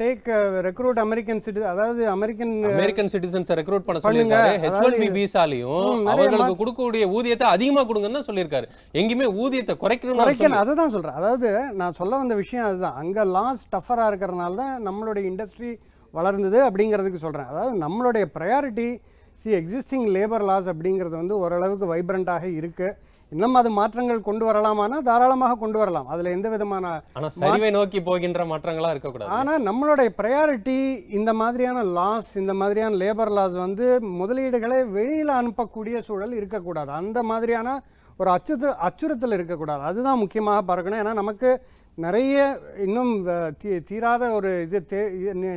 டேக் ரெக்ரூட் அமெரிக்கன் சிட்டிசன், அதாவது அமெரிக்கன் சிட்டிசன்ஸ் ரெக்ரூட் பண்ண சொல்லியிருக்காரு. H1B விசாலையும் அவர்களுக்கு கொடுக்கக்கூடிய ஊதியத்தை அதிகமா கொடுங்கன்னு தான் சொல்லியிருக்காரு. எங்கேயுமே ஊதியத்தை குறைக்கணும். அதுதான் சொல்றேன். அதாவது நான் சொல்ல வந்த விஷயம் அதுதான். அங்க லா டஃபராக இருக்கிறதுனால தான் நம்மளுடைய இண்டஸ்ட்ரி வளர்ந்தது அப்படிங்கிறதுக்கு சொல்கிறேன். அதாவது நம்மளுடைய ப்ரையாரிட்டி எக்ஸிஸ்டிங் லேபர் லாஸ் அப்படிங்கிறது வந்து ஓரளவுக்கு வைப்ரண்ட்டாக இருக்குது. இன்னும் அது மாற்றங்கள் கொண்டு வரலாமானா தாராளமாக கொண்டு வரலாம், அதில் எந்த விதமான. ஆனால் சரிவை நோக்கி போகின்ற மாற்றங்களாக இருக்கக்கூடாது. ஆனால் நம்மளுடைய ப்ரையாரிட்டி இந்த மாதிரியான லாஸ், இந்த மாதிரியான லேபர் லாஸ் வந்து முதலீடுகளை வெளியில் அனுப்பக்கூடிய சூழல் இருக்கக்கூடாது. அந்த மாதிரியான ஒரு அச்சுறுத்தல் இருக்கக்கூடாது. அதுதான் முக்கியமாக பார்க்கணும். ஏன்னா நமக்கு நிறைய இன்னும் தீராத ஒரு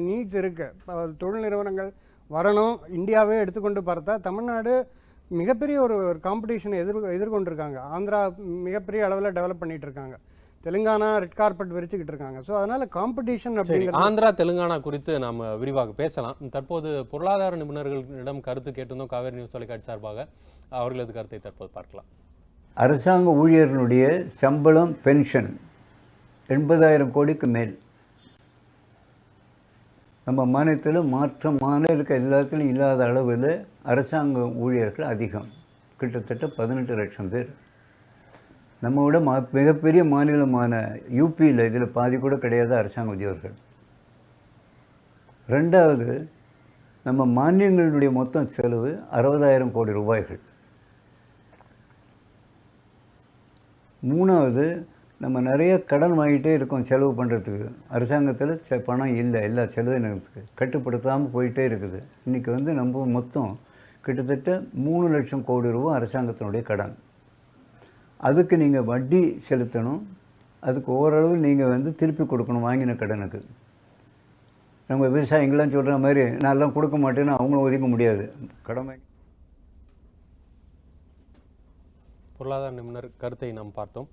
நீட்ஸ் இருக்குது. தொழில் நிறுவனங்கள் வரணும். இந்தியாவே எடுத்துக்கொண்டு பார்த்தா தமிழ்நாடு மிகப்பெரிய ஒரு காம்படிஷனை எதிர்கொண்டிருக்காங்க. ஆந்திரா மிகப்பெரிய அளவில் டெவலப் பண்ணிட்டு இருக்காங்க. தெலுங்கானா ரெட் கார்பெட் விரிச்சுக்கிட்டு இருக்காங்க. ஸோ அதனால் காம்படிஷன் அப்படிங்கிறது. ஆந்திரா தெலுங்கானா குறித்து நாம் விரிவாக பேசலாம். தற்போது பொருளாதார நிபுணர்களிடம் கருத்து கேட்டிருந்தோம் காவேரி நியூஸ் தொலைக்காட்சி சார்பாக. அவர்களது கருத்தை தற்போது பார்க்கலாம். அரசாங்க ஊழியர்களுடைய சம்பளம் பென்ஷன் 80,000 கோடிக்கு மேல் நம்ம மாநிலத்தில் மற்ற மாநில எல்லாத்துலையும் இல்லாத அளவில் அரசாங்க ஊழியர்கள் அதிகம், கிட்டத்தட்ட 18 லட்சம் பேர். நம்ம விட மிகப்பெரிய மாநிலமான யூபியில் இதில் பாதி கூட கிடையாது அரசாங்க உத்தியோகர்கள். ரெண்டாவது, நம்ம மானியங்களுடைய மொத்தம் செலவு 60,000 கோடி ரூபாய்கள். மூணாவது, நம்ம நிறைய கடன் வாங்கிட்டே இருக்கோம் செலவு பண்ணுறதுக்கு. அரசாங்கத்தில் பணம் இல்லை, எல்லா செலவினத்துக்கு கட்டுப்படுத்தாமல் போயிட்டே இருக்குது. இன்றைக்கி நம்ம மொத்தம் கிட்டத்தட்ட 3 லட்சம் கோடி ரூபா அரசாங்கத்தினுடைய கடன். அதுக்கு நீங்கள் வட்டி செலுத்தணும், அதுக்கு ஓரளவு நீங்கள் திருப்பி கொடுக்கணும் வாங்கின கடனுக்கு. நம்ம விவசாயிங்களாம் சொல்கிற மாதிரி நான் எல்லாம் கொடுக்க மாட்டேன்னு அவங்களும் ஒதுக்க முடியாது. கடமை. பொருளாதார நிபுணர் கருத்தை நாம் பார்த்தோம்.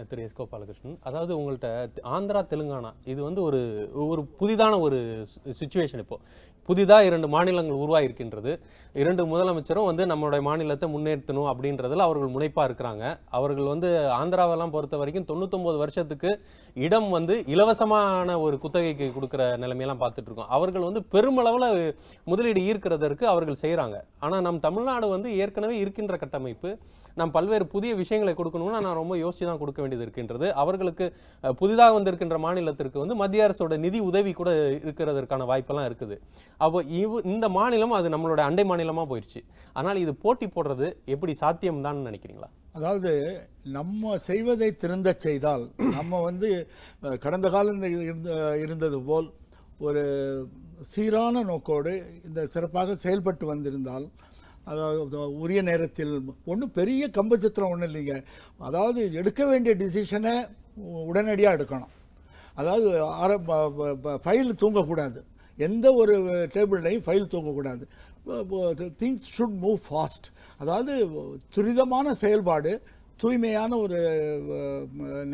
திரு எஸ் கோபாலகிருஷ்ணன், அதாவது உங்கள்கிட்ட ஆந்திரா தெலுங்கானா இது ஒரு ஒரு புதிதான ஒரு சுச்சுவேஷன். இப்போது புதிதாக 2 மாநிலங்கள் உருவாகிருக்கின்றது. 2 முதலமைச்சரும் நம்மளுடைய மாநிலத்தை முன்னேற்றணும் அப்படின்றதில் அவர்கள் முனைப்பாக இருக்கிறாங்க. அவர்கள் ஆந்திராவெல்லாம் பொறுத்த வரைக்கும் 99 வருஷத்துக்கு இடம் இலவசமான ஒரு குத்தகைக்கு கொடுக்குற நிலைமையெல்லாம் பார்த்துட்டு இருக்கோம். அவர்கள் பெருமளவில் முதலீடு ஈர்க்கிறதற்கு அவர்கள் செய்கிறாங்க. ஆனால் நம் தமிழ்நாடு ஏற்கனவே இருக்கின்ற கட்டமைப்பு, நாம் பல்வேறு புதிய விஷயங்களை கொடுக்கணும்னா நான் ரொம்ப யோசிச்சு தான் கொடுக்க வேண்டியது இருக்கின்றது. அவர்களுக்கு புதிதாக வந்திருக்கின்ற மாநிலத்திற்கு மத்திய அரசோட நிதி உதவி கூட இருக்கிறதற்கான வாய்ப்பெல்லாம் இருக்குது. அப்போ இந்த மாநிலம் அது நம்மளோட அண்டை மாநிலமாக போயிடுச்சு. ஆனால் இது போட்டி போடுறது எப்படி சாத்தியம்தான் நினைக்கிறீங்களா? அதாவது நம்ம செய்வதை திருந்த செய்தால் நம்ம கடந்த காலம் இருந்தது போல் ஒரு சீரான நோக்கோடு இந்த சிறப்பாக செயல்பட்டு வந்திருந்தால், அதாவது உரிய நேரத்தில் ஒன்றும் பெரிய கம்பச்சத்திரம் ஒன்றும் இல்லைங்க. அதாவது எடுக்க வேண்டிய டிசிஷனை உடனடியாக எடுக்கணும். அதாவது ஃபைல் தூங்கக்கூடாது, எந்த ஒரு டேபிள்லையும் ஃபைல் தூங்கக்கூடாது. Things should move fast. அதாவது துரிதமான செயல்பாடு, தூய்மையான ஒரு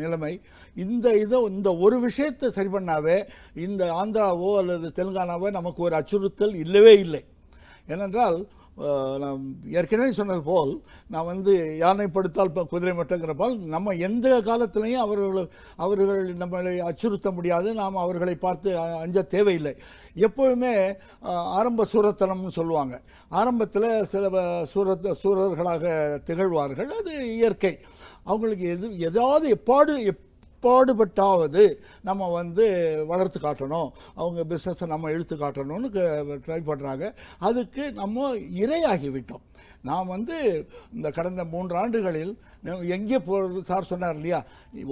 நிலைமை. இந்த ஒரு விஷயத்தை சரி பண்ணாவே இந்த ஆந்திராவோ அல்லது தெலுங்கானாவோ நமக்கு ஒரு அச்சுறுத்தல் இல்லவே இல்லை. ஏனென்றால் நான் ஏற்கனவே சொன்னது போல் நான் யானை படுத்தால் குதிரை மட்டங்கிறப்பால் நம்ம எந்த காலத்திலையும் அவர்கள் நம்மளை அச்சுறுத்த முடியாது. நாம் அவர்களை பார்த்து அஞ்ச தேவையில்லை. எப்பொழுதுமே ஆரம்ப சூரத்தனம்னு சொல்லுவாங்க. ஆரம்பத்தில் சில சூரர்களாக திகழ்வார்கள், அது இயற்கை. அவங்களுக்கு ஏதாவது பாடுபட்டாவது நம்ம வளர்த்து காட்டணும், அவங்க பிஸ்னஸை நம்ம இழுத்து காட்டணும்னு ட்ரை பண்ணுறாங்க. அதுக்கு நம்ம இரையாகிவிட்டோம். நாம் இந்த கடந்த 3 ஆண்டுகளில் எங்கே சார் சொன்னார் இல்லையா,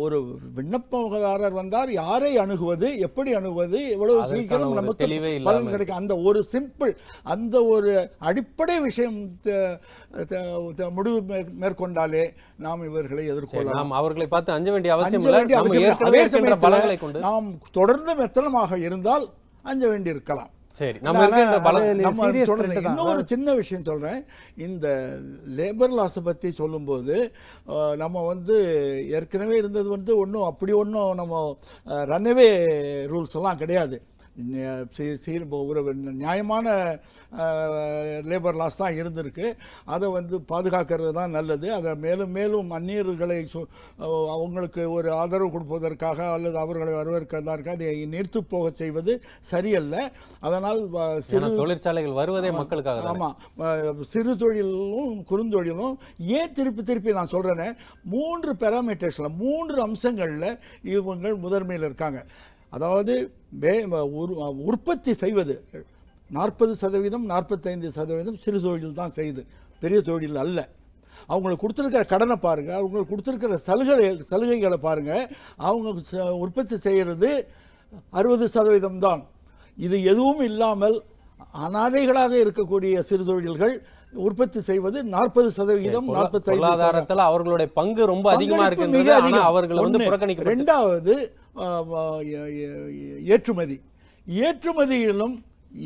ஒரு விண்ணப்பதாரர் வந்தார், யாரை அணுகுவது, எப்படி அணுகுவது, எவ்வளவு சீக்கிரம் நமக்கு பலன் கிடைக்கும், அந்த ஒரு சிம்பிள், அந்த ஒரு அடிப்படை விஷயம் முடிவு மேற்கொண்டாலே நாம் இவர்களை எதிர்கொள்ளலாம். அவர்களை பார்த்து அஞ்ச வேண்டிய அவசியம் இல்லை. நாம் தொடர்ந்து மெத்தனமாக இருந்தால் அஞ்ச வேண்டி இருக்கலாம். சரி, இன்னொரு சின்ன விஷயம் சொல்றேன். இந்த லேபர் லாஸை பற்றி சொல்லும்போது நம்ம ஏற்கனவே இருந்தது ஒன்றும் அப்படி ஒன்றும் நம்ம ரன்அவே ரூல்ஸ் எல்லாம் கிடையாது. ஒரு நியாயமான லேபர் லாஸ் தான் இருந்திருக்கு. அதை பாதுகாக்கிறது தான் நல்லது. அதை மேலும் மேலும் அந்நியர்களை அவங்களுக்கு ஒரு ஆதரவு கொடுப்பதற்காக அல்லது அவர்களை வரவேற்கிறதற்காக அதை நீர்த்து போக செய்வது சரியல்ல. அதனால் தொழிற்சாலைகள் வருவதே மக்களுக்காக. ஆமாம், சிறு தொழிலும் குறுந்தொழிலும் ஏன் திருப்பி நான் சொல்கிறேன்னே, 3 பேராமீட்டர்ஸில் 3 அம்சங்களில் இவங்க முதன்மையில் இருக்காங்க. அதாவது உற்பத்தி செய்வது 40%, 45% சிறு தொழில் தான் செய்யுது, பெரிய தொழில் அல்ல. அவங்களுக்கு கொடுத்துருக்கிற கடனை பாருங்கள், அவங்களுக்கு கொடுத்துருக்கிற சலுகைகளை பாருங்கள். அவங்க உற்பத்தி செய்கிறது 60% தான். இது எதுவும் இல்லாமல் அனாதைகளாக இருக்கக்கூடிய சிறு தொழில்கள் உற்பத்தி செய்வது 40%, 45%. பொருளாதாரத்தில் அவர்களுடைய பங்கு ரொம்ப அதிகமாக இருக்கு. அவர்கள் வந்து புறக்கணிக்க. ரெண்டாவது ஏற்றுமதியிலும்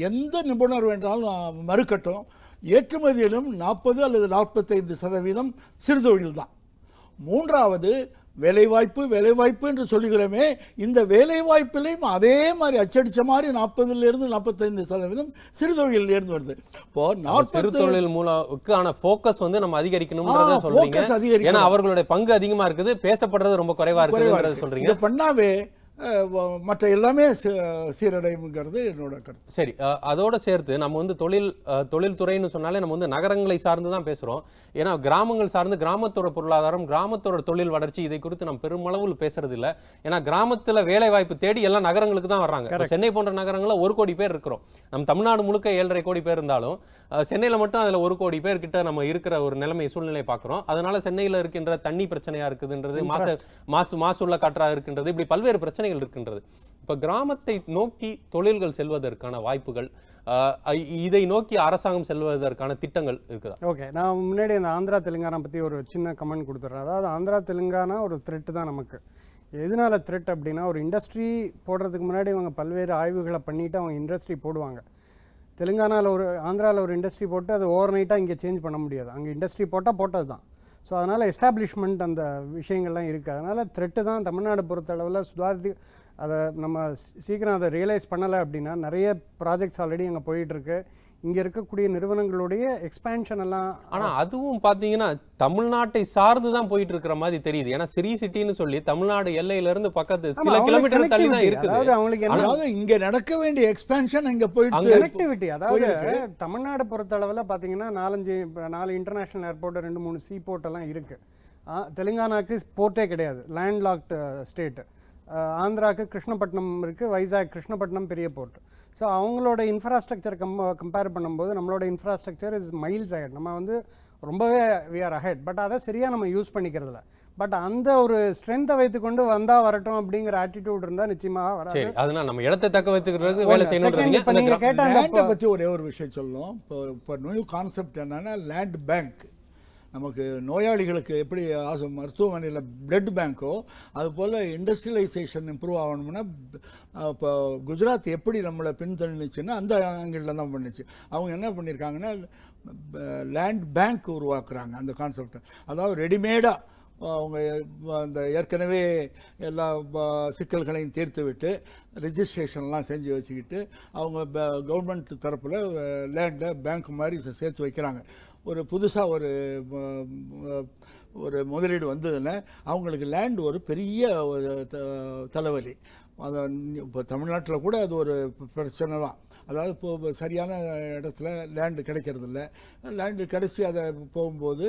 எந்த நிபுணர் வேண்டாலும் மறுக்கட்டும், ஏற்றுமதியிலும் 40 அல்லது 45% சிறு தொழில் தான். மூன்றாவது வேலைவாய்ப்பு என்று சொல்லுகிறோமே, இந்த வேலைவாய்ப்பிலையும் அதே மாதிரி அச்சடிச்ச மாதிரி 40லிருந்து 45% சிறு தொழிலிருந்து வருது. இப்போ சிறு தொழில் மூலமான ஃபோக்கஸ் வந்து நம்ம அதிகரிக்கணும்ன்றத சொல்றீங்க. ஏன்னா அவர்களுடைய பங்கு அதிகமா இருக்குது, பேசப்படுறது ரொம்ப குறைவா இருக்குதுன்றத சொல்றீங்க. இதை பண்ணாவே மற்ற எல்லாமே சீரடைங்கிறது என்னோட கருத்து. சரி, அதோட சேர்த்து நம்ம வந்து தொழில்துறைன்னு சொன்னாலே நம்ம வந்து நகரங்களை சார்ந்து தான் பேசுகிறோம். ஏன்னா கிராமங்கள் சார்ந்து கிராமத்தோட பொருளாதாரம், கிராமத்தோட தொழில் வளர்ச்சி, இதை குறித்து நம்ம பெருமளவில் பேசுறது இல்லை. ஏன்னா கிராமத்தில் வேலை வாய்ப்பு தேடி எல்லாம் நகரங்களுக்கு தான் வர்றாங்க. சென்னை போன்ற நகரங்களில் 1 கோடி பேர் இருக்கிறோம். நம்ம தமிழ்நாடு முழுக்க 7.5 கோடி பேர் இருந்தாலும் சென்னையில் மட்டும் அதில் 1 கோடி பேர் கிட்ட நம்ம இருக்கிற ஒரு சூழ்நிலை பார்க்குறோம். அதனால சென்னையில் இருக்கின்ற தண்ணி பிரச்சனையா இருக்குதுன்றது, மாசுள்ள காற்றாக இருக்கின்றது, இப்படி பல்வேறு பிரச்சனை இருக்கின்றது. இப்ப கிராமத்தை நோக்கி தொழில்கள் செல்வதற்கான வாய்ப்புகள், இதை நோக்கி அரசாங்கம் செல்வதற்கான திட்டங்கள் இருக்குதா? ஓகே, நான் முன்னாடி அந்த ஆந்திரா தெலுங்கானா பற்றி ஒரு சின்ன கமெண்ட் கொடுத்துட்றேன். அதாவது ஆந்திரா தெலுங்கானா ஒரு த்ரெட் தான் நமக்கு. எதனால த்ரெட் அப்படின்னா, ஒரு இண்டஸ்ட்ரி போடுறதுக்கு முன்னாடி அவங்க பல்வேறு ஆய்வுகளை பண்ணிவிட்டு அவங்க இண்டஸ்ட்ரி போடுவாங்க. ஆந்திராவில் ஒரு இண்டஸ்ட்ரி போட்டு அது ஓவர் நைட்டாக இங்கே சேஞ்ச் பண்ண முடியாது. அங்கே இண்டஸ்ட்ரி போட்டது தான். ஸோ அதனால் எஸ்டாப்ளிஷ்மெண்ட் அந்த விஷயங்கள்லாம் இருக்குது. அதனால் த்ரெட்டு தான் தமிழ்நாடு பொறுத்தளவில் அதை நம்ம சீக்கிரம் அதை ரியலைஸ் பண்ணலை அப்படின்னா நிறைய ப்ராஜெக்ட்ஸ் ஆல்ரெடி அங்கே போயிட்டுருக்கு. இங்கே இருக்கக்கூடிய நிறுவனங்களுடைய எக்ஸ்பேன்ஷன் எல்லாம். ஆனால் அதுவும் பார்த்தீங்கன்னா தமிழ்நாட்டை சார்ந்து தான் போயிட்டு இருக்கிற மாதிரி தெரியுது. ஏன்னா சிறி சிட்டின்னு சொல்லி தமிழ்நாடு எல்லையிலிருந்து பக்கத்து சில கிலோமீட்டர் தள்ளி தான் இருக்குது. அதாவது இங்கே நடக்க வேண்டிய எக்ஸ்பேன்ஷன் இங்கே போயிட்டு கனெக்டிவிட்டி. அதாவது தமிழ்நாடு பொறுத்தளவில் பார்த்தீங்கன்னா 4 இன்டர்நேஷனல் ஏர்போர்ட், 2-3 சீ போர்ட் எல்லாம் இருக்குது. தெலுங்கானாக்கு போர்ட்டே கிடையாது, லேண்ட் லாக்டு ஸ்டேட்டு. ஆந்திராவுக்கு கிருஷ்ணப்பட்டினம் இருக்குது, வைசாக் கிருஷ்ணப்பட்டினம் பெரிய போர்ட். ஸோ அவங்களோட இன்ஃப்ராஸ்ட்ரக்சர் கம்பேர் பண்ணும்போது நம்மளோட இன்ஃப்ராஸ்ட்ரக்சர் இஸ் மைல்ஸ் அஹெட். நம்ம வந்து ரொம்பவே வி ஆர் அஹெட். பட் அதை சரியாக நம்ம யூஸ் பண்ணிக்கிறதில்ல. பட் அந்த ஒரு ஸ்ட்ரென்த்தை வைத்துக்கொண்டு வந்தால் வரட்டும் அப்படிங்கிற ஆட்டிடியூட் இருந்தால் நிச்சயமாக வராது. அதனால நம்ம இடத்தை தக்க வைத்துக்கிறது வேலை செய்யணும். லேண்டை பற்றி ஒரே ஒரு விஷயம் சொல்லணும். இப்போ நியூ கான்செப்ட் என்னன்னா, லேண்ட் பேங்க். நமக்கு நோயாளிகளுக்கு எப்படி மருத்துவமனையில் பிளட் பேங்க்கோ அதுபோல் இண்டஸ்ட்ரியலைசேஷன் இம்ப்ரூவ் ஆகணும்னா, இப்போ குஜராத் எப்படி நம்மளை பின்தள்ளிச்சுன்னா அந்த ஆங்கிளில் தான் பண்ணிச்சு. அவங்க என்ன பண்ணியிருக்காங்கன்னா, லேண்ட் பேங்க் உருவாக்குறாங்க. அந்த கான்செப்ட் அதாவது ரெடிமேடாக அவங்க அந்த ஏற்கனவே எல்லா சிக்கல்களையும் தீர்த்து விட்டு ரிஜிஸ்ட்ரேஷன்லாம் செஞ்சு வச்சுக்கிட்டு அவங்க கவர்மெண்ட் தரப்பில் லேண்டை பேங்க் மாதிரி சேர்த்து வைக்கிறாங்க. ஒரு புதுசாக ஒரு முதலீடு வந்ததுன்னா அவங்களுக்கு லேண்ட் ஒரு பெரிய தலைவலி. அதை இப்போ தமிழ்நாட்டில் கூட அது ஒரு பிரச்சனை தான். அதாவது இப்போ சரியான இடத்துல லேண்டு கிடைக்கிறதில்ல. லேண்டு கிடச்சி அதை போகும்போது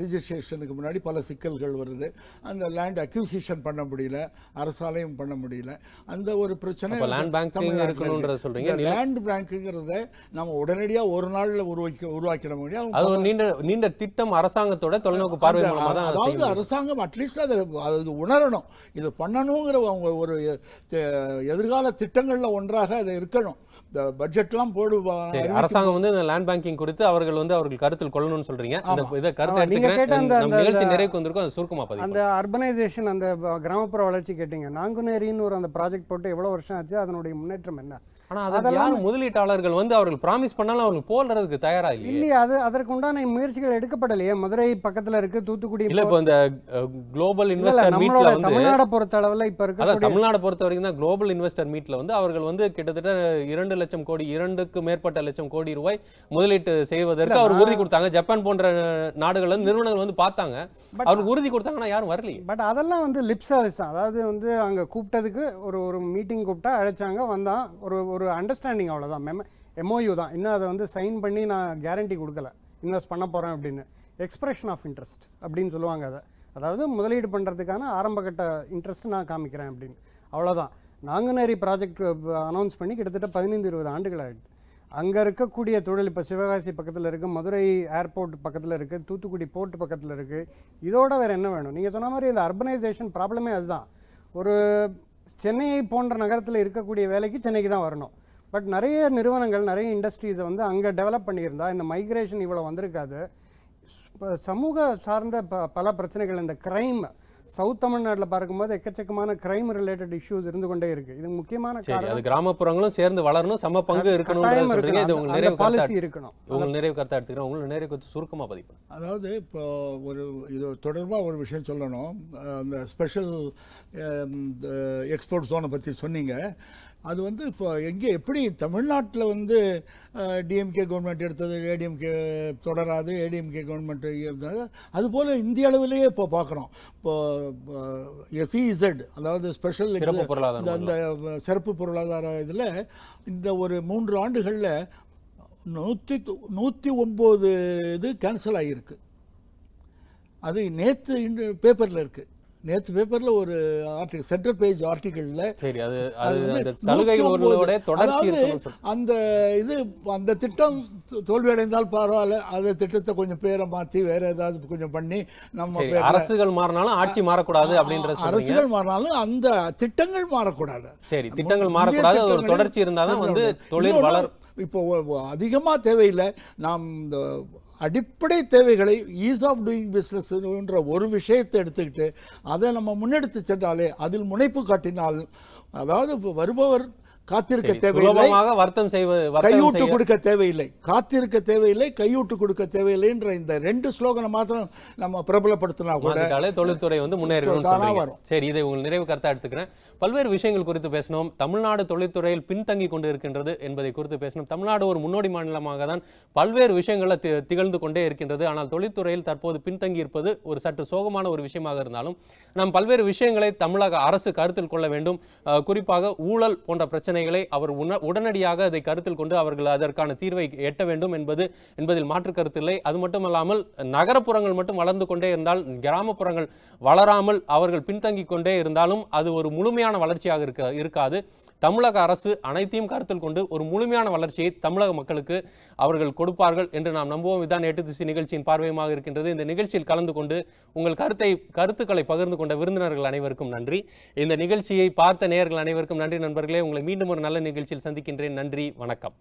ரிஜிஸ்ட்ரேஷனுக்கு முன்னாடி பல சிக்கல்கள் வருது. அந்த லேண்ட் அக்யூசிஷன் பண்ண முடியல, அரசாலையும் பண்ண முடியல. அந்த ஒரு பிரச்சனை லேண்ட் பேங்க்குங்கிறத நம்ம உடனடியாக ஒரு நாளில் உருவாக்கிட முடியும். அது ஒரு நீண்ட திட்டம், அரசாங்கத்தோட தொலைநோக்கு பார்வை. அதாவது அரசாங்கம் அட்லீஸ்ட் அதை உணரணும், இது பண்ணணுங்கிற அவங்க ஒரு எதிர்கால திட்டங்களில் ஒன்றாக அது இருக்கணும். இந்த பட்ஜெட்லாம் போடுவாங்க. அரசாங்கம் வந்து இந்த லேண்ட் பேங்கிங் குறித்து அவர்கள் கருத்தில் கொள்ளணும்னு சொல்றீங்க. இதை கருத்து எடுத்துக்கிறேன். நம்ம நிகழ்ச்சி நிறைவுக்கு வந்திருக்கும். அது சுருக்கமாக பதிவு. அந்த அர்பனைசேஷன், அந்த கிராமப்புற வளர்ச்சி கேட்டீங்க. நாங்குநேரின்னு ஒரு அந்த ப்ராஜெக்ட் போட்டு எவ்வளோ வருஷம் ஆச்சு, அதனுடைய முன்னேற்றம் என்ன? ஆனால் அதெல்லாம் முதலீட்டாளர்கள் வந்து அவர்கள் ப்ராமிஸ் பண்ணாலும் அவர்கள் போடுறதுக்கு தயாரா இல்லையா? அதற்கு உண்டான முயற்சிகள் எடுக்கப்படலையே. மதுரை பக்கத்தில் இருக்கு, தூத்துக்குடி இல்ல. இப்போ இந்த குளோபல் இன்வெஸ்டர் மீட்ல வந்து தமிழ்நாடு பொறுத்த அளவில் இப்போ இருக்கு. தமிழ்நாடு பொறுத்த வரைக்கும் தான் குளோபல் இன்வெஸ்டர் மீட்ல வந்து அவர்கள் வந்து கிட்டத்தட்ட 2 லட்சம் கோடி, 2க்கு மேற்பட்ட லட்சம் கோடி ரூபாய் முதலீட்டு செய்வதற்கு அவர் உறுதி கொடுத்தாங்க. ஜப்பான் போன்ற நாடுகள் வந்து நிறுவனங்கள் வந்து பார்த்தாங்க, அவருக்கு உறுதி கொடுத்தாங்கன்னா யாரும் வரலையே. பட் அதெல்லாம் வந்து லிப் சர்வீஸ் தான். அதாவது வந்து அங்கே கூப்பிட்டதுக்கு ஒரு மீட்டிங் கூப்பிட்டா அழைச்சாங்க, வந்தான், ஒரு அண்டர்ஸ்டாண்டிங், அவ்வளோதான். எம்ஓயு தான். இன்னும் அதை வந்து சைன் பண்ணி நான் கேரண்டி கொடுக்கல இன்வெஸ்ட் பண்ண போகிறேன் அப்படின்னு. எக்ஸ்பிரஷன் ஆஃப் இன்ட்ரெஸ்ட் அப்படின்னு சொல்லுவாங்க அதை. அதாவது முதலீடு பண்ணுறதுக்கான ஆரம்பகட்ட இன்ட்ரெஸ்ட் நான் காமிக்கிறேன் அப்படின்னு, அவ்வளோதான். நாங்குநேரி ப்ராஜெக்ட் அனௌன்ஸ் பண்ணி கிட்டத்தட்ட 15-20 ஆண்டுகள் ஆகிடுது. அங்கே இருக்கக்கூடிய தொழில், இப்போ சிவகாசி பக்கத்தில் இருக்குது, மதுரை ஏர்போர்ட் பக்கத்தில் இருக்குது, தூத்துக்குடி போர்ட் பக்கத்தில் இருக்குது, இதோட வேறு என்ன வேணும்? நீங்கள் சொன்ன மாதிரி இந்த அர்பனைசேஷன் ப்ராப்ளமே அதுதான். ஒரு சென்னையை போன்ற நகரத்தில் இருக்கக்கூடிய வேலைக்கு சென்னைக்கு தான் வரணும். பட் நிறைய நிறுவனங்கள், நிறைய இண்டஸ்ட்ரீஸை வந்து அங்கே டெவலப் பண்ணியிருந்தா இந்த மைக்ரேஷன் இவ்வளோ வந்திருக்காது. சமூக சார்ந்த பல பிரச்சனைகள், இந்த க்ரைம் சவுத் தமிழ்நாட்டில் பார்க்கும்போது எக்கச்சக்கமான கிரைம் ரிலேட்டட் இஷ்யூஸ் இருந்து கொண்டே இருக்கு. இது முக்கியமான சரி, அது கிராமப்புறங்களும் சேர்ந்து வளரணும், சம பங்கு இருக்கணும். இது உங்க நிறைவு பாலிசி இருக்கணும். உங்க நிறைவு கருத்தா எடுத்துக்கிறேன். உங்களுக்கு நிறைவு கருத்து சுருக்கமாக பதிவு. அதாவது இப்போ இது தொடர்பாக ஒரு விஷயம் சொல்லணும். அந்த ஸ்பெஷல் எக்ஸ்போர்ட் ஜோனை பற்றி சொன்னீங்க. அது வந்து இப்போ எங்கே எப்படி தமிழ்நாட்டில் டிஎம்கே கவர்மெண்ட் எடுத்தது, ஏடிஎம்கே தொடராது, ஏடிஎம்கே கவர்மெண்ட் இருந்தது, அதுபோல் இந்திய அளவிலேயே இப்போ பார்க்குறோம். இப்போ SEZ, அதாவது ஸ்பெஷல் அந்த சிறப்பு பொருளாதார இதில் இந்த ஒரு 3 ஆண்டுகளில் 109 இது கேன்சல் ஆகியிருக்கு. அது நேற்று பேப்பரில் இருக்குது. நேற்று பேப்பரில் ஒரு ஆர்டிகல், சென்டர் பேஜ் ஆர்டிகலில் அந்த திட்டம் தோல்வியடைந்தால் பரவாயில்ல, அந்த திட்டத்தை கொஞ்சம் பேரை மாற்றி வேற ஏதாவது கொஞ்சம் பண்ணி நம்ம அரசுகள் மாறினாலும் ஆட்சி மாறக்கூடாது அப்படின்ற, அரசுகள் மாறினாலும் அந்த திட்டங்கள் மாறக்கூடாது. சரி, திட்டங்கள் மாறக்கூடாது, ஒரு தொடர்ச்சி இருந்தாதான் தொழில் வளர். இப்போ அதிகமாக தேவையில்லை. நாம் இந்த அடிப்படை தேவைகளை ஈஸ் ஆஃப் டூயிங் பிஸ்னஸ்ன்ற ஒரு விஷயத்தை எடுத்துக்கிட்டு அதை நம்ம முன்னெடுத்து சென்றாலே, அதில் முனைப்பு காட்டினால், அதாவது வருபவர் காத்திருக்க தேவையில்லை, கையூட்டு கொடுக்க தேவையில்லை, காத்திருக்க தேவையில்லை, கையூட்டு கொடுக்க தேவையில்லைன்ற இந்த 2 ஸ்லோகனை மாத்திரம் நம்ம பிரபலப்படுத்தினா கூட தொழில்துறை முன்னேறும். சரி, இதை உங்கள் நிறைவு கருத்தா எடுத்துக்கிறேன். பல்வேறு விஷயங்கள் குறித்து பேசணும். தமிழ்நாடு தொழில்துறையில் பின்தங்கி கொண்டு இருக்கின்றது என்பதை குறித்து பேசணும். தமிழ்நாடு ஒரு முன்னோடி மாநிலமாக தான் பல்வேறு விஷயங்களை திகழ்ந்து கொண்டே இருக்கின்றது. ஆனால் தொழில்துறையில் தற்போது பின்தங்கி இருப்பது ஒரு சற்று சோகமான ஒரு விஷயமாக இருந்தாலும் நாம் பல்வேறு விஷயங்களை தமிழக அரசு கருத்தில் கொள்ள வேண்டும். குறிப்பாக ஊழல் போன்ற பிரச்சனை அவர் உடனடியாக அதை கருத்தில் கொண்டு அவர்கள் அதற்கான தீர்வை எட்ட வேண்டும் என்பதில் மாற்று கருத்தில்லை. அது மட்டுமல்லாமல் நகரப்புறங்கள் மட்டும் வளர்ந்து கொண்டே இருந்தால், கிராமப்புறங்கள் வளராமல் அவர்கள் பின்தங்கி கொண்டே இருந்தாலும் அது ஒரு முழுமையான வளர்ச்சியாக இருக்காது. தமிழக அரசு அனைத்தையும் கருத்தில் கொண்டு ஒரு முழுமையான வளர்ச்சியை தமிழக மக்களுக்கு அவர்கள் கொடுப்பார்கள் என்று நாம் நம்புவோம். இதுதான் 8 திசை நிகழ்ச்சியின் பார்வையமாக இருக்கின்றது. இந்த நிகழ்ச்சியில் கலந்து கொண்டு உங்கள் கருத்துக்களை பகிர்ந்து கொண்ட விருந்தினர்கள் அனைவருக்கும் நன்றி. இந்த நிகழ்ச்சியை பார்த்த நேயர்கள் அனைவருக்கும் நன்றி. நண்பர்களே, உங்களை மீண்டும் ஒரு நல்ல நிகழ்ச்சியில் சந்திக்கின்றேன். நன்றி, வணக்கம்.